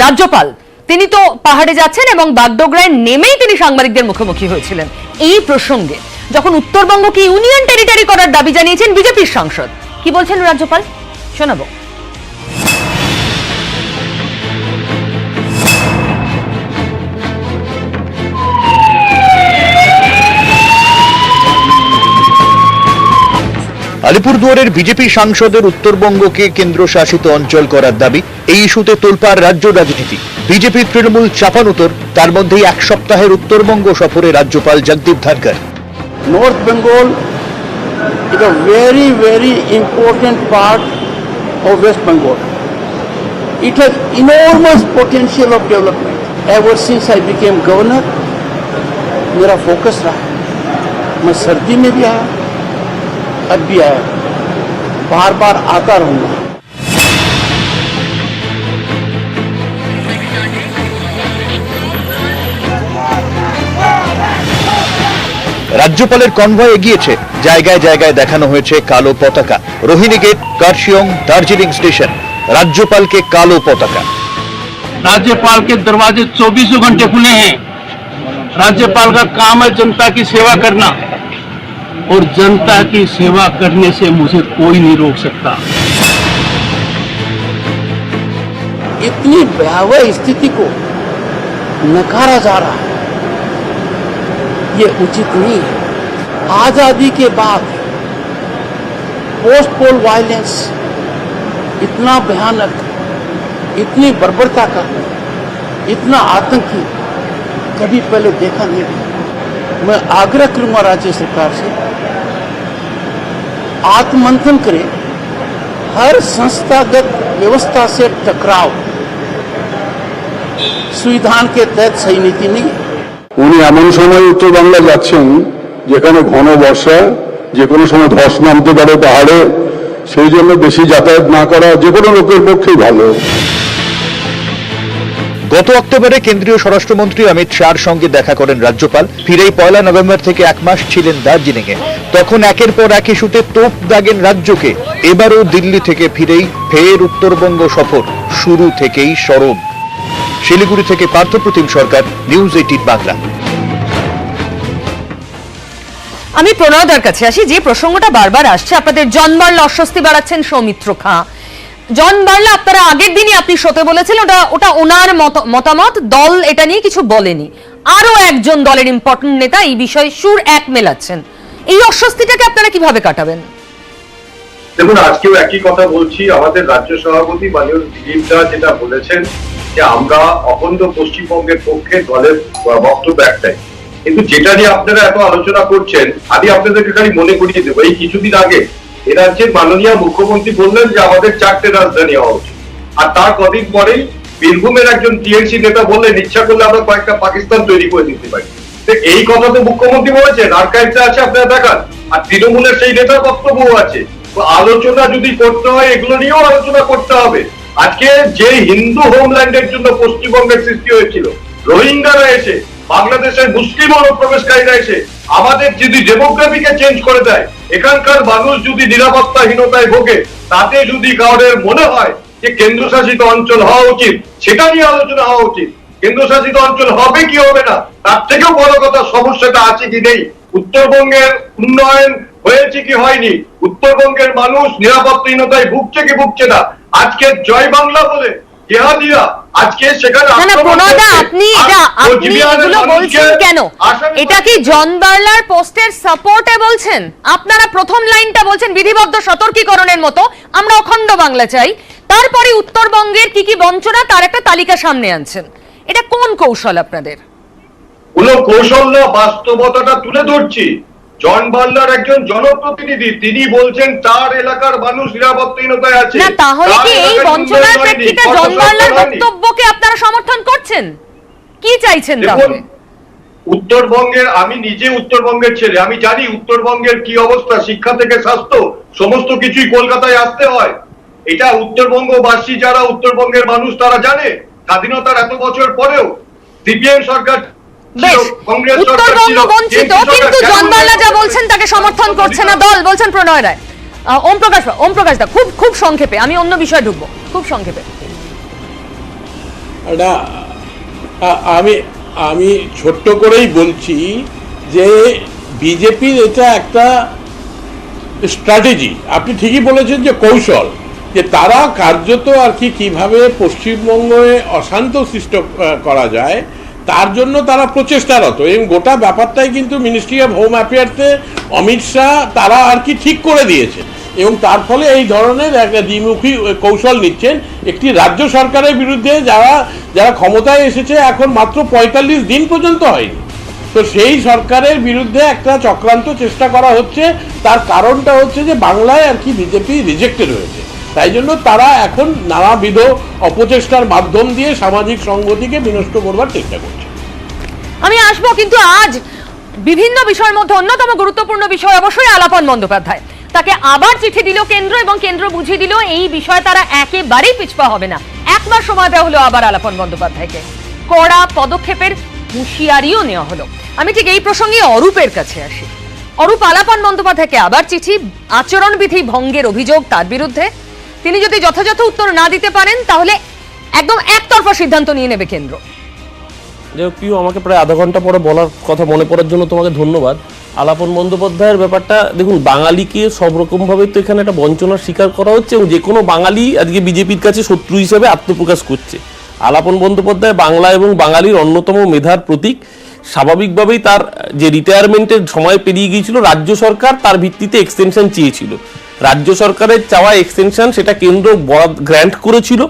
রাজ্যপাল তিনি তো পাহাড়ে যাচ্ছেন এবং বাগডোগরায় নেমেই তিনি সাংবাদিকদের মুখোমুখি হয়েছিলেন এই প্রসঙ্গে, যখন উত্তরবঙ্গকে ইউনিয়ন টেরিটরি করার দাবি জানিয়েছেন বিজেপির সাংসদ। কি বলছেন রাজ্যপাল, শোনাবো। আলিপুরদুয়ারের বিজেপি সাংসদের উত্তরবঙ্গকে কেন্দ্রশাসিত অঞ্চল করার দাবি, এই ইস্যুতে তোলপাড় রাজ্য রাজনীতি। বিজেপি তৃণমূল চাপানুতর, তার মধ্যেই এক সপ্তাহের উত্তরবঙ্গ সফরে রাজ্যপাল Jagdeep Dhankhar. North Bengal is a very, very important part of West Bengal. It has enormous potential of development. Ever since I became governor, मेरा फोकस रहा। मैं सर्दी में भी आया, अब भी आया, बार बार आता रहूँगा। রাজ্যপালের কনভয় এগিয়েছে, জায়গায় জায়গায় দেখানো হয়েছে কালো পতাকা। রোহিণী গেট, কার্শিয়ং, দার্জিলিং স্টেশন, राज्यपाल के कालो पताका। राज्यपाल के दरवाजे 24 घंटे खुले हैं। राज्यपाल का काम है जनता की सेवा करना, और जनता की सेवा करने से मुझे कोई नहीं रोक सकता। इतनी भयावह स्थिति को नकारा जा रहा है, ये उचित नहीं है। आजादी के बाद पोस्ट पोल वायलेंस इतना भयानक, इतनी बर्बरता का, इतना आतंकी कभी पहले देखा नहीं। मैं आग्रह करूंगा राज्य सरकार से, आत्ममंथन करें, हर संस्थागत व्यवस्था से टकराव संविधान के तहत सही नीति नहीं है। উনি এমন সময় উত্তর বাংলা যাচ্ছেন যেখানে ঘন বর্ষা, যে কোনো সময় ধস নামতে পারে পাহাড়ে, সেই জন্য বেশি যাতায়াত না করা যে কোনো লোকের পক্ষেই ভালো। গত অক্টোবরে কেন্দ্রীয় স্বরাষ্ট্রমন্ত্রী অমিত শাহর সঙ্গে দেখা করেন রাজ্যপাল। ফিরেই 1 নভেম্বর থেকে 1 মাস ছিলেন দার্জিলিংয়ে। তখন একের পর এক ইস্যুতে তোপ দাগেন রাজ্যকে। এবারও দিল্লি থেকে ফিরেই ফের উত্তরবঙ্গ সফর, শুরু থেকেই সরব। শিলিগুড়ি থেকে পার্থপ্রতিম সরকার, নিউজ 18 বাংলা। আমি প্রণয়দার কাছে আসি, যে প্রসঙ্গটা বারবার আসছে, আপনাদের জন বার্লা অস্বস্তি বাড়াচ্ছেন সৌমিত্র খাঁ। জন বার্লা আপনারা আগের দিনই আপনি শোতে বলেছিলেন ওটা ওনার মতামত, দল এটা নিয়ে কিছু বলেনি। আরো একজন দলের ইম্পর্টেন্ট নেতা এই বিষয়ে সুর এক মেলাচ্ছেন। এই অস্বস্তিটাকে আপনারা কিভাবে কাটাবেন? দেখুন, আজকেও একই কথা বলছি। আমাদের রাজ্য সভাপতি মাননীয় দিলীপ দা যেটা বলেছেন যে আমরা অখণ্ড পশ্চিমবঙ্গের পক্ষে, দলের বক্তব্য একটাই। কিন্তু যেটা নিয়ে আপনারা এত আলোচনা করছেন, আমি আপনাদেরকে খালি মনে করিয়ে দেবো, এই কিছুদিন আগে এ রাজ্যের মাননীয় মুখ্যমন্ত্রী বললেন যে আমাদের 4টে রাজধানী হওয়া উচিত, আর তার কদিন পরেই বীরভূমের একজন টিএমসি নেতা বললেন ইচ্ছা করলে আমরা কয়েকটা পাকিস্তান তৈরি করে দিতে পারি। এই কথা তো মুখ্যমন্ত্রী বলেছেন, আর্কাইভসে আছে, আপনারা দেখান। আর তৃণমূলের সেই নেতার বক্তব্য আছে। তো আলোচনা যদি করতে হয়, এগুলো নিয়েও আলোচনা করতে হবে। আজকে যে হিন্দু হোমল্যান্ডের জন্য পশ্চিমবঙ্গের সৃষ্টি হয়েছিল, রোহিঙ্গারা এসে, বাংলাদেশের মুসলিম অনুপ্রবেশকারীরা এসে আমাদের যদি ডেমোগ্রাফিকে চেঞ্জ করে দেয়, এখানকার মানুষ যদি নিরাপত্তাহীনতায় ভোগে, তাতে যদি কাউরের মনে হয় যে কেন্দ্রশাসিত অঞ্চল হওয়া উচিত, সেটা নিয়ে আলোচনা হওয়া উচিত। কেন্দ্রশাসিত অঞ্চল হবে কি হবে না, তার থেকেও বড় কথা সমস্যাটা আছে কি নেই, উত্তরবঙ্গের উন্নয়ন হয়েছে কি হয়নি, উত্তরবঙ্গের মানুষ নিরাপত্তাহীনতায় ভুগছে কি ভুগছে না। আজকে জয় বাংলা বলে জেহাদিরা আজকে সেখানে আপনি এগুলো বলছেন কেন? এটা কি জন বার্লার পোস্টের সাপোর্টে বলছেন? আপনারা প্রথম লাইনটা বলছেন বিধিবদ্ধ সতর্কীকরণের মতো আমরা অখণ্ড বাংলা চাই, তারপরে উত্তরবঙ্গের কি কি বঞ্চনা তার একটা তালিকা সামনে আনছেন। এটা কোন কৌশল আপনাদের? কোনো কৌশল না, বাস্তবতাটা তুলে ধরছি। জন বার্লার একজন জনপ্রতিনিধি, তিনি বলছেন তার এলাকার মানুষ নিরাপত্তাহীনতায় আছে। না, তাহলে কি এই বঞ্চনার প্রেক্ষিতে জন বার্লার বক্তব্যকে আপনারা সমর্থন করছেন? কি চাইছেন তাহলে? উত্তরবঙ্গের, আমি নিজে উত্তরবঙ্গের ছেলে, আমি জানি উত্তরবঙ্গের কি অবস্থা, শিক্ষা থেকে স্বাস্থ্য সমস্ত কিছুই কলকাতায় আসতে হয়। এটা উত্তরবঙ্গবাসী যারা উত্তরবঙ্গের মানুষ তারা জানে। স্বাধীনতার এত বছর পরেও সিপিএম সরকার, উত্তরবঙ্গ বঞ্চিত, কিন্তু জন বার্লা যা বলছেন তাকে সমর্থন করছে না দল, বলছেন প্রণয় রায়। ওম প্রকাশ দা, খুব সংক্ষেপে, আমি অন্য বিষয়ে ঢুকবো, খুব সংক্ষেপে। আমি ছোট্ট করেই বলছি যে বিজেপির এটা একটা স্ট্র্যাটেজি। আপনি ঠিকই বলেছেন যে কৌশল, যে তারা কার্যত আর কি কিভাবে পশ্চিমবঙ্গে অশান্ত সৃষ্টি করা যায় তার জন্য তারা প্রচেষ্টারত। এবং গোটা ব্যাপারটাই কিন্তু মিনিস্ট্রি অফ হোম অ্যাফেয়ার্সে অমিত শাহ তারা আর কি ঠিক করে দিয়েছে, এবং তার ফলে এই ধরনের একটা দ্বিমুখী কৌশল নিচ্ছেন। একটি রাজ্য সরকারের বিরুদ্ধে যারা ক্ষমতায় এসেছে এখন মাত্র 45 দিন পর্যন্ত হয়নি, তো সেই সরকারের বিরুদ্ধে একটা চক্রান্ত চেষ্টা করা হচ্ছে। তার কারণটা হচ্ছে যে বাংলায় আর কি বিজেপি রিজেক্টেড হয়েছে, তাই জন্য তারা এখন নানাবিধ অপচেষ্টার মাধ্যম দিয়ে সামাজিক সংগতিকে বিনষ্ট করবার চেষ্টা করছে। আমি আসবো, কিন্তু আজ বিভিন্ন বিষয়ের মধ্যে অন্যতম গুরুত্বপূর্ণ বিষয় অবশ্যই আলাপন বন্দ্যোপাধ্যায়। তাকে আবার চিঠি দিল কেন্দ্র এবং কেন্দ্র বুঝিয়ে দিল এই বিষয়ে তারা একেবারেই পিছপা হবে না। একবার সময় দেওয়া হলো আবার আলাপন বন্দ্যোপাধ্যায়কে, কড়া পদক্ষেপের হুঁশিয়ারিও নেওয়া হলো। আমি ঠিক এই প্রসঙ্গে অরূপের কাছে আসি। অরূপ, আলাপন বন্দ্যোপাধ্যায়কে আবার চিঠি, আচরণবিধি ভঙ্গের অভিযোগ তার বিরুদ্ধে। তিনি যদি যথাযথ উত্তর না দিতে পারেন তাহলে একদম একতরফা সিদ্ধান্ত নিয়ে নেবে কেন্দ্র। প্রিয়, আমাকে প্রায় আধা ঘন্টা পরে বলার কথা মনে পড়ার জন্য তোমাকে ধন্যবাদ। আলাপন বন্দ্যোপাধ্যায়ের ব্যাপারটা দেখুন, বাঙালিকে সব রকমভাবে তো এখানে একটা বঞ্চনার শিকার করা হচ্ছে এবং যে কোনো বাঙালি আজকে বিজেপির কাছে শত্রু হিসেবে আত্মপ্রকাশ করছে। আলাপন বন্দ্যোপাধ্যায় বাংলা এবং বাঙালির অন্যতম মেধার প্রতীক। স্বাভাবিকভাবেই তার যে রিটায়ারমেন্টের সময় পেরিয়ে গিয়েছিল, রাজ্য সরকার তার ভিত্তিতে এক্সটেনশন চেয়েছিল। রাজ্য সরকারের চাওয়া এক্সটেনশন সেটা কেন্দ্র গ্র্যান্ট করেছিল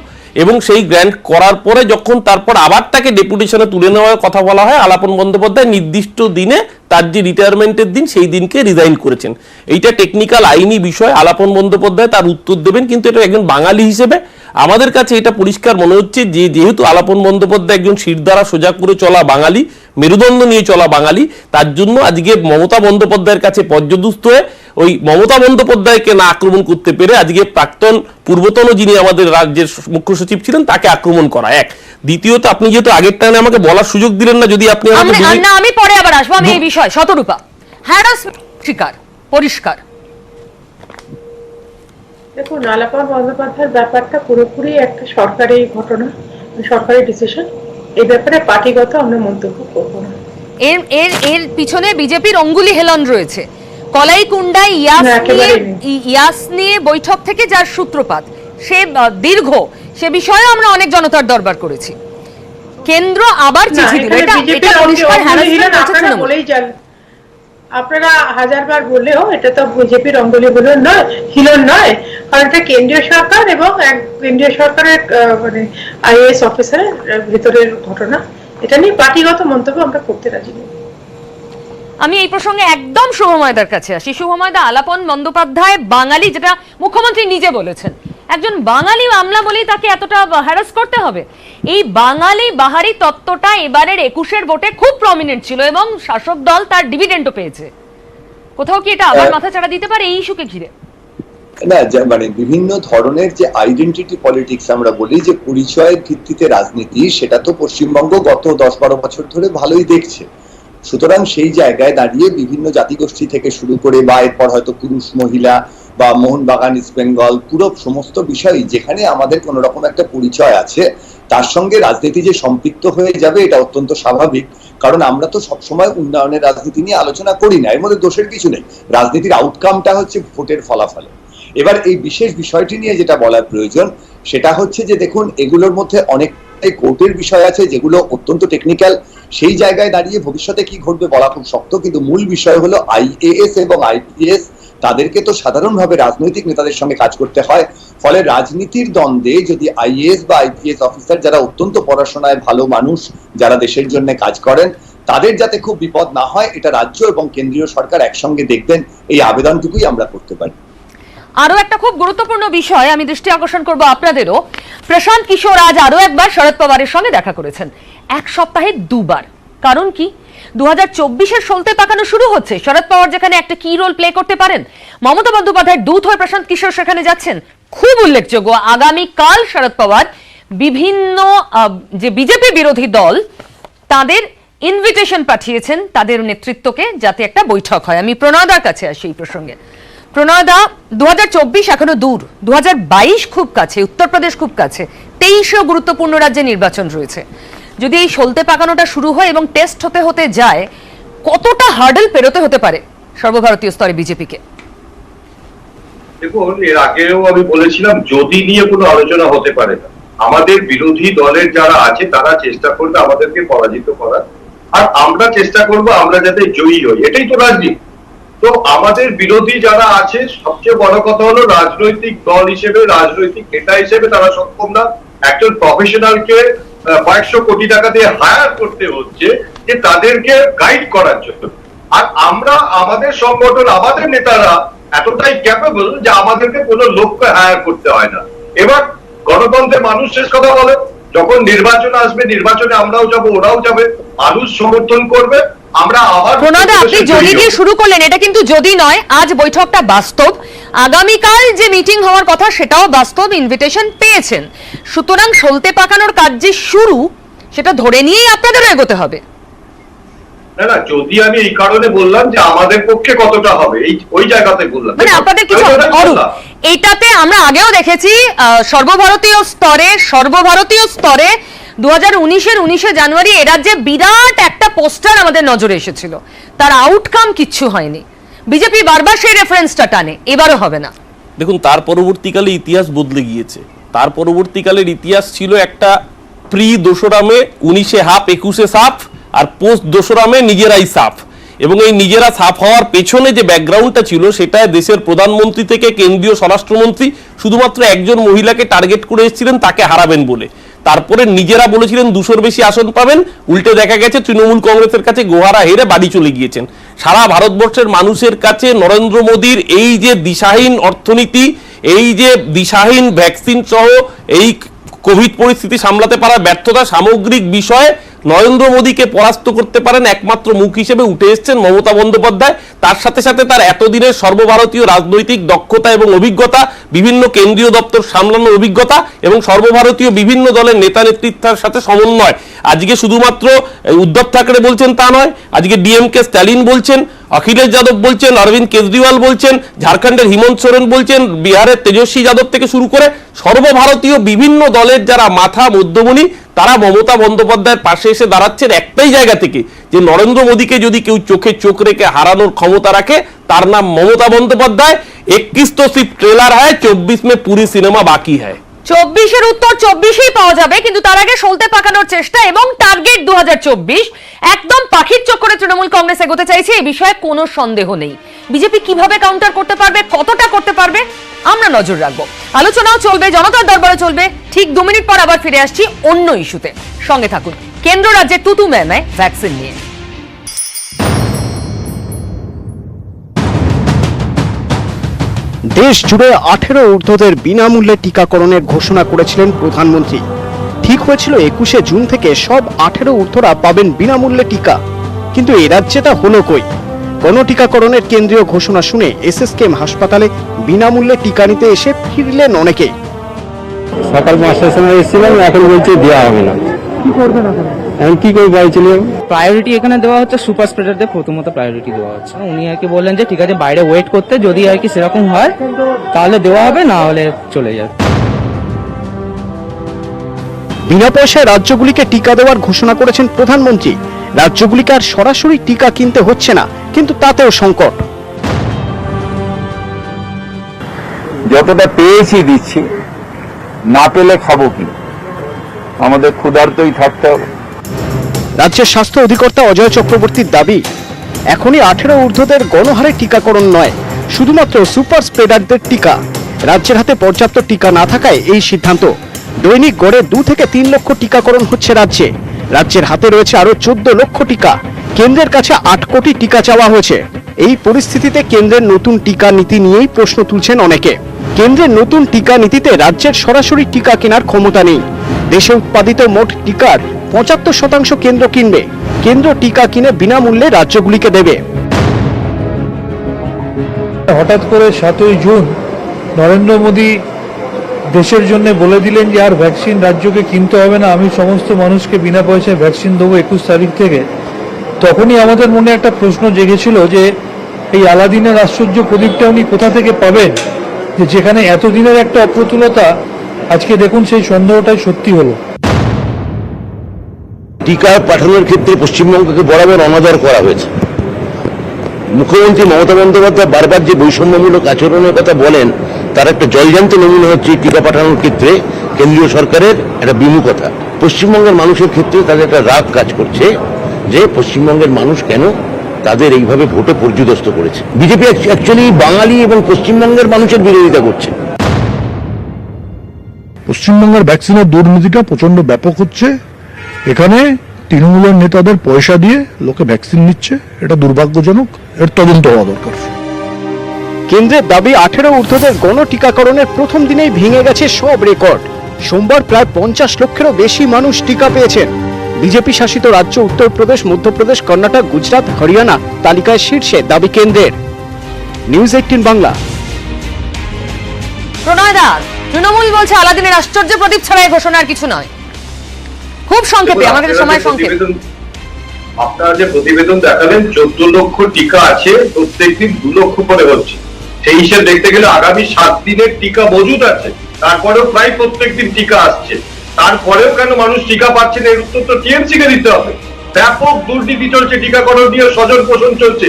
এবং সেই গ্র্যান্ট করার পরে যখন তারপর আবার তাকে ডেপুটেশনে তুলে নেওয়ার কথা বলা হয়, আলাপন বন্দ্যোপাধ্যায় নির্দিষ্ট দিনে তার যে রিটায়ারমেন্টের দিন সেই দিনকে রিজাইন করেছেন। এইটা টেকনিক্যাল আইনি বিষয়, আলাপন বন্দ্যোপাধ্যায় তার উত্তর দেবেন, কিন্তু এটা একজন বাঙালি হিসেবে আমাদের কাছে এটা পরিষ্কার মনে হচ্ছে যে যেহেতু আলাপন বন্দ্যোপাধ্যায় একজন শিরদাঁড়া সোজা করে চলা বাঙালি, মেরুদণ্ড নিয়ে চলা বাঙালি, তার জন্য আজকে মমতা বন্দ্যোপাধ্যায়ের কাছে পর্যদুস্ত হয়ে ওই মমতা বন্দ্যোপাধ্যায়কে না আক্রমণ করতে পেরে আজকে পূর্বতন যিনি আমাদের রাজ্যের মুখ্য সচিব ছিলেন তাকে আক্রমণ করা এক। দ্বিতীয়ত, আপনি যেহেতু আগের টাইমে আমাকে বলার সুযোগ দিলেন না, যদি আপনি আমি পরে আবার আসবো। আমি এই বিষয় শতরূপা হ্যারাসমেন্ট শিকার পরিষ্কার। দেখুন, আলাপন বন্দ্যোপাধ্যায়ের ব্যাপারটা পুরোপুরি একটা সরকারি ঘটনা, সরকারি ডিসিশন। এই ব্যাপারে পার্টিগত আমরা মন্তব্য করব না। এর পিছনে বিজেপির অঙ্গুলি হেলন রয়েছে। কলাইকুণ্ডায় ইয়াস নিয়ে বৈঠক থেকে যার সূত্রপাত সে দীর্ঘ, সে বিষয়ে আমরা অনেক জনতার দরবার করেছি। কেন্দ্র আবার চিঠি দিল, এটা পরিষ্কার হ্যারাসমেন্ট আপনারা বলেই যান, আপনারা হাজারবার বললেও এটা তো বিজেপির অঙ্গুলি হিলন নয়, কারণ এটা কেন্দ্রীয় সরকার এবং কেন্দ্রীয় সরকারের মানে আইএএস অফিসারের ভেতরের ঘটনা। এটা নিয়ে পার্টিগত মন্তব্য আমরা করতে রাজি নই। আমি এই প্রসঙ্গে একদম শুভময়দার কাছে আসি। শুভময়দা, আলাপন বন্দ্যোপাধ্যায় বাঙালি, যেটা মুখ্যমন্ত্রী নিজে বলেছেন, একজন বাঙালি আমলা বলেই তাকে এতটা হ্যারাস করতে হবে? এই বাঙালি বাহারি তত্ত্বটা এবারের 21-এর ভোটে খুব প্রমিনেন্ট ছিল এবং শাসক দল তার ডিভিডেন্ডও পেয়েছে। কোথাও কি এটা আবার মাথাচাড়া দিতে পারে এই ইস্যুকে ঘিরে? না, মানে বিভিন্ন ধরনের যে আইডেন্টিটি পলিটিক্স আমরা বলি, যে পরিচয়ের ভিত্তিতে রাজনীতি, সেটা তো পশ্চিমবঙ্গ গত 10-12 বছর ধরে ভালোই দেখছে। সুতরাং সেই জায়গায় দাঁড়িয়ে বিভিন্ন জাতিগোষ্ঠী থেকে শুরু করে বা এরপর হয়তো পুরুষ মহিলা বা মোহনবাগান ইস্ট বেঙ্গল, পুরো সমস্ত বিষয়ই যেখানে আমাদের কোন রকম একটা পরিচয় আছে, তার সঙ্গে রাজনীতি যে সম্পৃক্ত হয়ে যাবে এটা অত্যন্ত স্বাভাবিক। কারণ আমরা তো সবসময় উন্নয়নের রাজনীতি নিয়ে আলোচনা করি না, এর মধ্যে দোষের কিছু নেই। রাজনীতির আউটকামটা হচ্ছে ভোটের ফলাফল। এবার এই বিশেষ বিষয়টি নিয়ে যেটা বলার প্রয়োজন সেটা হচ্ছে যে দেখুন, এগুলোর মধ্যে অনেকটাই কোর্টের বিষয় আছে যেগুলো অত্যন্ত টেকনিক্যাল। সেই জায়গায় দাঁড়িয়ে ভবিষ্যতে কি ঘটবে বলা খুব শক্ত, কিন্তু মূল বিষয় হলো আইএএস এবং আইপিএস, তাদেরকে তো সাধারণভাবে রাজনৈতিক নেতাদের সঙ্গে কাজ করতে হয়। ফলে রাজনীতির দ্বন্দ্বে যদি আইএএস বা আইপিএস অফিসার যারা অত্যন্ত পড়াশোনায় ভালো মানুষ, যারা দেশের জন্য কাজ করেন, তাদের যাতে খুব বিপদ না হয়, এটা রাজ্য এবং কেন্দ্রীয় সরকার একসঙ্গে দেখবেন, এই আবেদনটুকুই আমরা করতে পারি। আরো একটা খুব গুরুত্বপূর্ণ বিষয় আমি দৃষ্টি আকর্ষণ করব আপনাদেরও। প্রশান্ত কিশোর আজ আরো একবার শরদ পাওয়ারের সঙ্গে দেখা করেছেন, এক সপ্তাহে 2 বার। কারণ কি? 2024-এর সলতে পাকানো শুরু হচ্ছে। শরদ পাওয়ার যেখানে একটা কি রোল প্লে করতে পারেন, মমতা বন্দ্যোপাধ্যায়ের দূত হয়ে প্রশান্ত কিশোর সেখানে যাচ্ছেন। খুব উল্লেখযোগ্য, আগামীকাল শরদ পাওয়ার বিভিন্ন যে বিজেপি বিরোধী দল তাদের ইনভিটেশন পাঠিয়েছেন তাদের নেতৃত্বকে, যাতে একটা বৈঠক হয়। আমি প্রণয়দার কাছে আসি এই প্রসঙ্গে। প্রণয়দা, 2024 এখনো দূর, 2022 খুব কাছে, উত্তরপ্রদেশ খুব কাছে, 23-এও গুরুত্বপূর্ণ রাজ্যে নির্বাচন রয়েছে। যদি এই সলতে পাকানোটা শুরু হয় এবং টেস্ট হতে হতে যায়, কতটা হার্ডল পেরোতে হতে পারে সর্বভারতীয় স্তরে বিজেপিকে? দেখুন, এর আগেও আমি বলেছিলাম যদি নিয়ে কোনো আলোচনা হতে পারে না। আমাদের বিরোধী দলের যারা আছে তারা চেষ্টা করবে আমাদেরকে পরাজিত করার, আর আমরা চেষ্টা করব আমরা যাতে জয়ী হই। এটাই তো রাজনীতি। তো আমাদের বিরোধী যারা আছে, সবচেয়ে বড় কথা হলো রাজনৈতিক দল হিসেবে, রাজনৈতিক নেতা হিসেবে তারা সক্ষম না। একজন প্রফেশনালকে 500 কোটি টাকা দিয়ে হায়ার করতে হচ্ছে যে তাদেরকে গাইড করার জন্য। আর আমরা আমাদের সংগঠন, আমাদের নেতারা এতটাই ক্যাপেবল যে আমাদেরকে কোনো লোককে হায়ার করতে হয় না। এবার গণতন্ত্রে মানুষ শেষ কথা বলে, যখন নির্বাচন আসবে, নির্বাচনে আমরাও যাব, ওরাও যাবে, মানুষ সমর্থন করবে, আমরা আবার। প্রণয়দা, আপনি যদি দিয়ে শুরু করলেন, এটা কিন্তু যদি নয়, আজ বৈঠকটা বাস্তব, আগামীকাল যে মিটিং হওয়ার কথা সেটাও বাস্তব, ইনভিটেশন পেয়েছেন, সুতরাং সলতে পাকানোর কাজ যে শুরু সেটা ধরে নিয়েই আপনাদেরও এগোতে হবে। না না, যদি আমি এই কারণে বললাম যে আমাদের পক্ষে কতটা হবে, এই ওই জায়গাতে বললাম, মানে আপনাদের কিছু অরূপ, এইটাতে আমরা আগেও দেখেছি সর্বভারতীয় স্তরে 2019 জানুয়ারি এ রাজ্যে বিরাট একটা পোস্টার আমাদের নজরে এসেছিল, তার আউটকাম কিচ্ছু হয়নি। বিজেপি বারবার সেই রেফারেন্সটা টানে, এবারও হবে না। দেখুন, তার পরবর্তীকালে ইতিহাস বদলে গিয়েছে। তার পরবর্তীকালের ইতিহাস ছিল একটা প্রি দোসরামে 19-এ হাফ 21-এ সাফ, আর পোস্ট দোসরামে নিজেরাই সাফ। এবং এই নিজেরা সাফ হওয়ার পেছনে যে ব্যাকগ্রাউন্ডটা ছিল সেটা দেশের প্রধানমন্ত্রী থেকে কেন্দ্রীয় স্বরাষ্ট্রমন্ত্রী শুধুমাত্র একজন মহিলাকে টার্গেট করে এসেছিলেন তাকে হারাবেন বলে। তারপরে নিজেরা বলেছিলেন 200-র বেশি আসন পাবেন, উল্টে দেখা গেছে তৃণমূল কংগ্রেসের কাছে গোহারা হেরে বাড়ি চলে গিয়েছেন। সারা ভারতবর্ষের মানুষের কাছে নরেন্দ্র মোদীর এই যে দিশাহীন অর্থনীতি, এই যে দিশাহীন ভ্যাকসিন সহ এই কোভিড পরিস্থিতি সামলাতে পারার ব্যর্থতা, সামগ্রিক বিষয়ে নরেন্দ্র মোদীকে পরাস্ত করতে পারেন একমাত্র মুখ হিসেবে উঠে এসেছেন মমতা বন্দ্যোপাধ্যায়। তার সাথে সাথে তার এতদিনের সর্বভারতীয় রাজনৈতিক দক্ষতা এবং অভিজ্ঞতা, বিভিন্ন কেন্দ্রীয় দপ্তর সামলানোর অভিজ্ঞতা এবং সর্বভারতীয় বিভিন্ন দলের নেতা নেতৃত্বের সাথে সমন্বয়। আজকে শুধুমাত্র উদ্ধব ঠাকরে বলছেন তা নয়, আজকে ডিএমকে স্ট্যালিন বলছেন, অখিলেশ যাদব বলছেন, অরবিন্দ কেজরিওয়াল বলছেন, ঝাড়খণ্ডের হিমন্ত সোরেন বলছেন, বিহারের তেজস্বী যাদব থেকে শুরু করে সর্বভারতীয় বিভিন্ন দলের যারা মাথা মধ্যমণি তারা মমতা বন্দ্যোপাধ্যায়ের পাশে এসে দাঁড়াচ্ছেন একটাই জায়গা থেকে, যে নরেন্দ্র মোদীকে যদি কেউ চোখে চোখ রেখে হারানোর ক্ষমতা রাখে তার নাম মমতা বন্দ্যোপাধ্যায়। 21 তো সির্ফ ট্রেলার হ্যায়, 24 में पूरी সিনেমা বাকি হ্যায়। 24-এর উত্তর 24-এই পাওয়া যাবে, কিন্তু তার আগে সলতে পাকানোর চেষ্টা এবং টার্গেট 2024 একদম পাখির চক্করে তৃণমূল কংগ্রেস এগোতে চাইছে, এই বিষয়ে কোনো সন্দেহ নেই। বিজেপি কিভাবে কাউন্টার করতে পারবে, কতটা করতে পারবে, আমরা নজর রাখবো। আলোচনাও চলবে, জনতার দরবারে চলবে। ঠিক 2 মিনিট পর আবার ফিরে আসছি অন্য ইস্যুতে, সঙ্গে থাকুন। কেন্দ্র রাজ্যে তুতু ম্যায় ভ্যাকসিন নিয়ে। দেশ জুড়ে 18 ঊর্ধ্বদের বিনামূল্যে টিকাকরণের ঘোষণা করেছিলেন প্রধানমন্ত্রী। ঠিক হয়েছিল 21শে জুন থেকে সব 18 ঊর্ধ্বরা পাবেন বিনামূল্যে টিকা, কিন্তু এ রাজ্যে তা হলো কই? গণটিকাকরণের কেন্দ্রীয় ঘোষণা শুনে এসএসকেএম হাসপাতালে বিনামূল্যে টিকা নিতে এসে ফিরলেন অনেকেই। সকাল 5টার সময় এসেছিলাম, এখন বলছে দেওয়া হবে না। কি করবেন এখন? কি করে বলছিলাম প্রায়োরিটি এখানে দেওয়া হচ্ছে সুপার স্প্রেডারদের প্রথমত প্রায়োরিটি দেওয়া হচ্ছে। উনি আর কি বললেন যে ঠিক আছে বাইরে ওয়েট করতে, যদি আর কি সেরকম হয় তাহলে দেওয়া হবে, না হলে চলে যাবে। বিনা পয়সায় রাজ্যগুলিকে টিকা দেওয়ার ঘোষণা করেছেন প্রধানমন্ত্রী। রাজ্যগুলিকে আর সরাসরি টিকা কিনতে হচ্ছে না, কিন্তু তাতেও সংকট। যতটা পেয়েছি দিচ্ছি, না পেলে খাবো কি? আমাদের ক্ষুধার্তই থাকতে হবে। রাজ্যের স্বাস্থ্য অধিকর্তা অজয় চক্রবর্তীর দাবি, এখনই 18 ঊর্ধ্বদের গণহারে টিকাকরণ নয়, শুধুমাত্র সুপার স্প্রেডারদের টিকা। রাজ্যের হাতে পর্যাপ্ত টিকা না থাকায় এই সিদ্ধান্ত। দৈনিক গড়ে 2 থেকে 3 লক্ষ টিকাকরণ হচ্ছে রাজ্যে। রাজ্যের হাতে রয়েছে আরো 14 লক্ষ টিকা। কেন্দ্রের কাছে 8 কোটি টিকা চাওয়া হয়েছে। এই পরিস্থিতিতে কেন্দ্রের নতুন টিকা নীতি নিয়েই প্রশ্ন তুলছেন অনেকে। কেন্দ্রের নতুন টিকা নীতিতে রাজ্যের সরাসরি টিকা কেনার ক্ষমতা নেই। দেশে উৎপাদিত মোট টিকার 75% কেন্দ্র কিনবে। কেন্দ্র টিকা কিনে বিনামূল্যে রাজ্যগুলিকে দেবে। হঠাৎ করে 7ই জুন নরেন্দ্র মোদী দেশের জন্য বলে দিলেন যে আর ভ্যাকসিন রাজ্যকে কিনতে হবে না, আমি সমস্ত মানুষকে বিনা পয়সায় ভ্যাকসিন দেবো 21 তারিখ থেকে। তখনই আমাদের মনে একটা প্রশ্ন জেগেছিল যে এই আলাদিনের আশ্চর্য প্রদীপটা উনি কোথা থেকে পাবেন, যে যেখানে এতদিনের একটা অপ্রতুলতা আজকে দেখুন সেই সন্দেহটাই সত্যি হলো। টিকা পাঠানোর ক্ষেত্রে পশ্চিমবঙ্গকে বরাবর অনাদর করা হয়েছে। মুখ্যমন্ত্রী মমতা বন্দ্যোপাধ্যায় বারবার যে বৈষম্যমূলক আচরণের কথা বলেন, তার একটা জলজান্ত নমুনা হচ্ছে টিকা পাঠানোর ক্ষেত্রে কেন্দ্রীয় সরকারের একটা বিমুখতা। পশ্চিমবঙ্গের মানুষের ক্ষেত্রে তাদের একটা রাগ কাজ করছে যে পশ্চিমবঙ্গের মানুষ কেন তাদের এইভাবে ভোটে পর্যুদস্ত করেছে। বিজেপি অ্যাকচুয়ালি বাঙালি এবং পশ্চিমবঙ্গের মানুষের বিরোধিতা করছে। পশ্চিমবঙ্গের ভ্যাকসিনের দুর্নীতিটা প্রচন্ড ব্যাপক হচ্ছে। এখানে তৃণমূলের নেতাদের পয়সা দিয়ে লোকে ভ্যাকসিন নিচ্ছে, এটা দুর্ভাগ্যজনক। এর তদন্ত হওয়া দরকার। কেন্দ্রের দাবি 18 ঊর্ধ্বদের গণ টিকাকরণের প্রথম দিনেই ভেঙে গেছে সব রেকর্ড। সোমবার প্রায় 50 লক্ষেরও বেশি মানুষ টিকা পেয়েছেন। বিজেপি শাসিত রাজ্য উত্তরপ্রদেশ, মধ্যপ্রদেশ, কর্ণাটক, গুজরাট, হরিয়ানা তালিকায় শীর্ষে দাবি কেন্দ্রের। নিউজ 18 বাংলা। প্রণয় দাস, তৃণমূল বলছে আলাদিনের আশ্চর্য প্রদীপ ছাড়া এই ঘোষণা আর কিছু নয়। খুব সংক্ষেপে, আমাদের সময় সংক্ষেপ। আপনারা যে প্রতিবেদন দেখালেন 14 লক্ষ টিকা আছে, প্রত্যেকদিন 2 লক্ষ করে হচ্ছে। সেই হিসেবে দেখতে গেলে আগামী 7 দিনের টিকা মজুদ আছে, তারপরেও প্রায় প্রত্যেকদিন টিকা আসছে। তারপরেও কেন মানুষ টিকা পাচ্ছে না, এর উত্তর তো টিএমসি কে দিতে হবে। ব্যাপক দুর্নীতি চলছে, টিকাকরণ নিয়ে স্বজন পোষণ চলছে।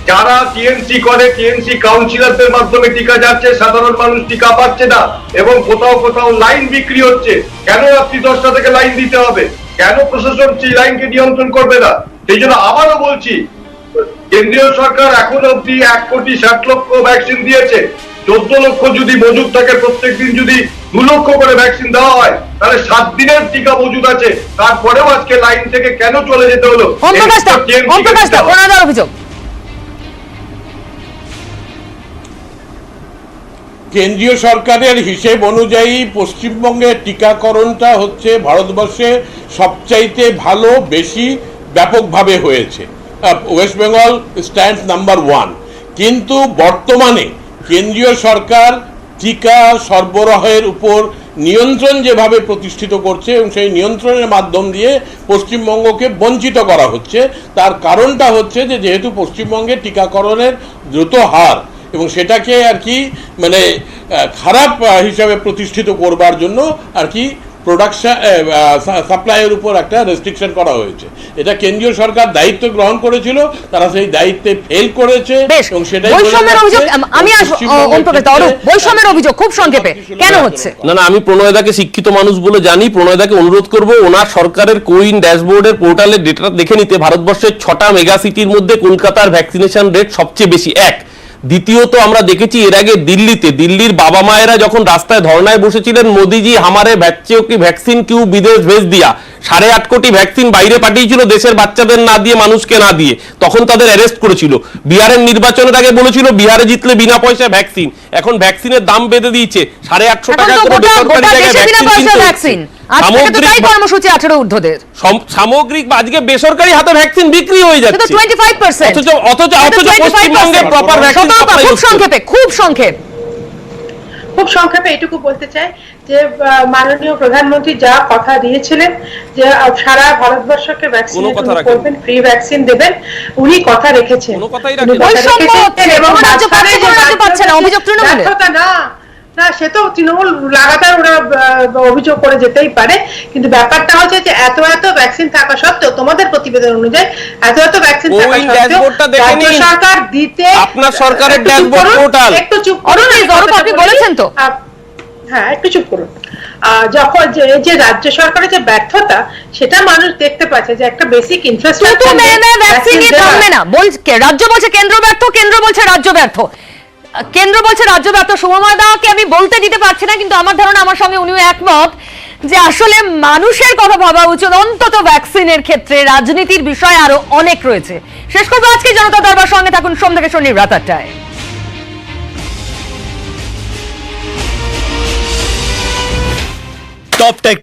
যারা টিএমসি করে, টিএমসি কাউন্সিলরদের মাধ্যমে টিকা যাচ্ছে, সাধারণ মানুষ টিকা পাচ্ছে না এবং কোথাও কোথাও লাইন বিক্রি হচ্ছে। কেন রাত্রি 10টা থেকে লাইন দিতে হবে? কেন প্রশাসন সেই লাইনকে নিয়ন্ত্রণ করবে না? সেই জন্য আবারও বলছি, কেন্দ্রীয় সরকার এখন অব্দি 1,60,00,000 ভ্যাকসিন দিয়েছে। 14 লক্ষ যদি মজুদ থাকে, প্রত্যেকদিন যদি 2 লক্ষ করে ভ্যাকসিন দেওয়া হয়, তাহলে 7 দিনের টিকা মজুদ আছে। তারপরেও আজকে লাইন থেকে কেন চলে যেতে হলো? অভিযোগ কেন্দ্রীয় সরকারের হিসেব অনুযায়ী পশ্চিমবঙ্গের টিকাকরণটা হচ্ছে ভারতবর্ষে সবচাইতে ভালো, বেশি ব্যাপকভাবে হয়েছে। West Bengal stands number 1। কিন্তু বর্তমানে কেন্দ্রীয় সরকার টিকা সরবরাহের উপর নিয়ন্ত্রণ যেভাবে প্রতিষ্ঠিত করছে এবং সেই নিয়ন্ত্রণের মাধ্যম দিয়ে পশ্চিমবঙ্গকে বঞ্চিত করা হচ্ছে, তার কারণটা হচ্ছে যে যেহেতু পশ্চিমবঙ্গে টিকাকরণের দ্রুত হার এবং সেটাকে আর কি মানে খারাপ হিসাবে প্রতিষ্ঠিত করবার জন্য আর কি প্রোডাকশন সাপ্লাইয়ের উপর একটা রেস্ট্রিকশন করা হয়েছে। এটা কেন্দ্রীয় সরকার দায়িত্ব গ্রহণ করেছিল, তারা সেই দায়িত্বে ফেল করেছে এবং সেটাই বৈষম্যের অভিযোগ। আমি বৈষম্যের অভিযোগ খুব সংক্ষেপে কেন হচ্ছে? না, আমি প্রণয়দাকে শিক্ষিত মানুষ বলে জানি। প্রণয়দাকে অনুরোধ করব ওনার সরকারের কোউইন ড্যাশবোর্ডের পোর্টালের ডেটা দেখে নিতে। ভারতবর্ষের 6টা মেগা সিটির মধ্যে কলকাতার ভ্যাকসিনেশন রেট সবচেয়ে বেশি। এক। দ্বিতীয়ত, আমরা দেখেছি এর আগে দিল্লির বাবা মায়েরা যখন রাস্তায় ধর্নায় বসেছিলেন, মোদিজি হামারে বচ্চোं की ভ্যাকসিন কিউ বিদেশ ভেজ দিয়া, 8.5 কোটি ভ্যাকসিন বাইরে পাঠিয়েছিল দেশের বাচ্চাদের না দিয়ে, মানুষকে না দিয়ে, তখন তাদের অ্যারেস্ট করেছিল। বিহারের নির্বাচনের আগে বলেছিল বিহারে জিতলে বিনা পয়সায় ভ্যাকসিন। এখন ভ্যাকসিনের দাম বেঁধে দিয়েছে, 850 টাকা করে বেসরকারি জায়গায় ভ্যাকসিন। সামগ্রিক আজকে বেসরকারি হাতে ভ্যাকসিন বিক্রি হয়ে যাচ্ছে 25%। অথচ পশ্চিমবঙ্গে প্রপার ভ্যাকসিন সাপ্লাই হচ্ছে। খুব সংক্ষেপে এটুকু বলতে চাই যে মাননীয় প্রধানমন্ত্রী যা কথা দিয়েছিলেন যে সারা ভারতবর্ষকে ভ্যাকসিন করবেন, ফ্রি ভ্যাকসিন দেবেন, উনি কথা রেখেছেন। না, সে তো তৃণমূল লাগাতার ওরা অভিযোগ করে যেতেই পারে, কিন্তু ব্যাপারটা হচ্ছে যে এত ভ্যাকসিন থাকা সত্ত্বেও, তোমাদের প্রতিবেদন অনুযায়ী এত ভ্যাকসিন থাকা সত্ত্বেও রাজ্য সরকার দিতে, আপনার সরকারের ড্যাশবোর্ড পোর্টাল, একটু চুপ করুন, আপনি বলেছেন তো। হ্যাঁ, একটু চুপ করুন। যখন যে রাজ্য সরকারের যে ব্যর্থতা, সেটা মানুষ দেখতে পাচ্ছে যে একটা বেসিক ইনফ্রাস্ট্রাকচার রাজ্য বলছে কেন্দ্র ব্যর্থ, কেন্দ্র বলছে রাজ্য ব্যর্থ। কেন্দ্র বলছে রাজ্য ব্যর্থ। শুভময় দাকে আমি বলতে দিতে পারছি না, কিন্তু আমার ধারণা আমার সঙ্গে উনিও একমত যে আসলে মানুষের কথা ভাবা উচিত, অন্তত ভ্যাকসিনের ক্ষেত্রে। রাজনীতির বিষয় আরো অনেক রয়েছে। শেষ করবো আজকে জনতা দরবার। সঙ্গে থাকুন সোম থেকে শনি রাত 8টায়। Top take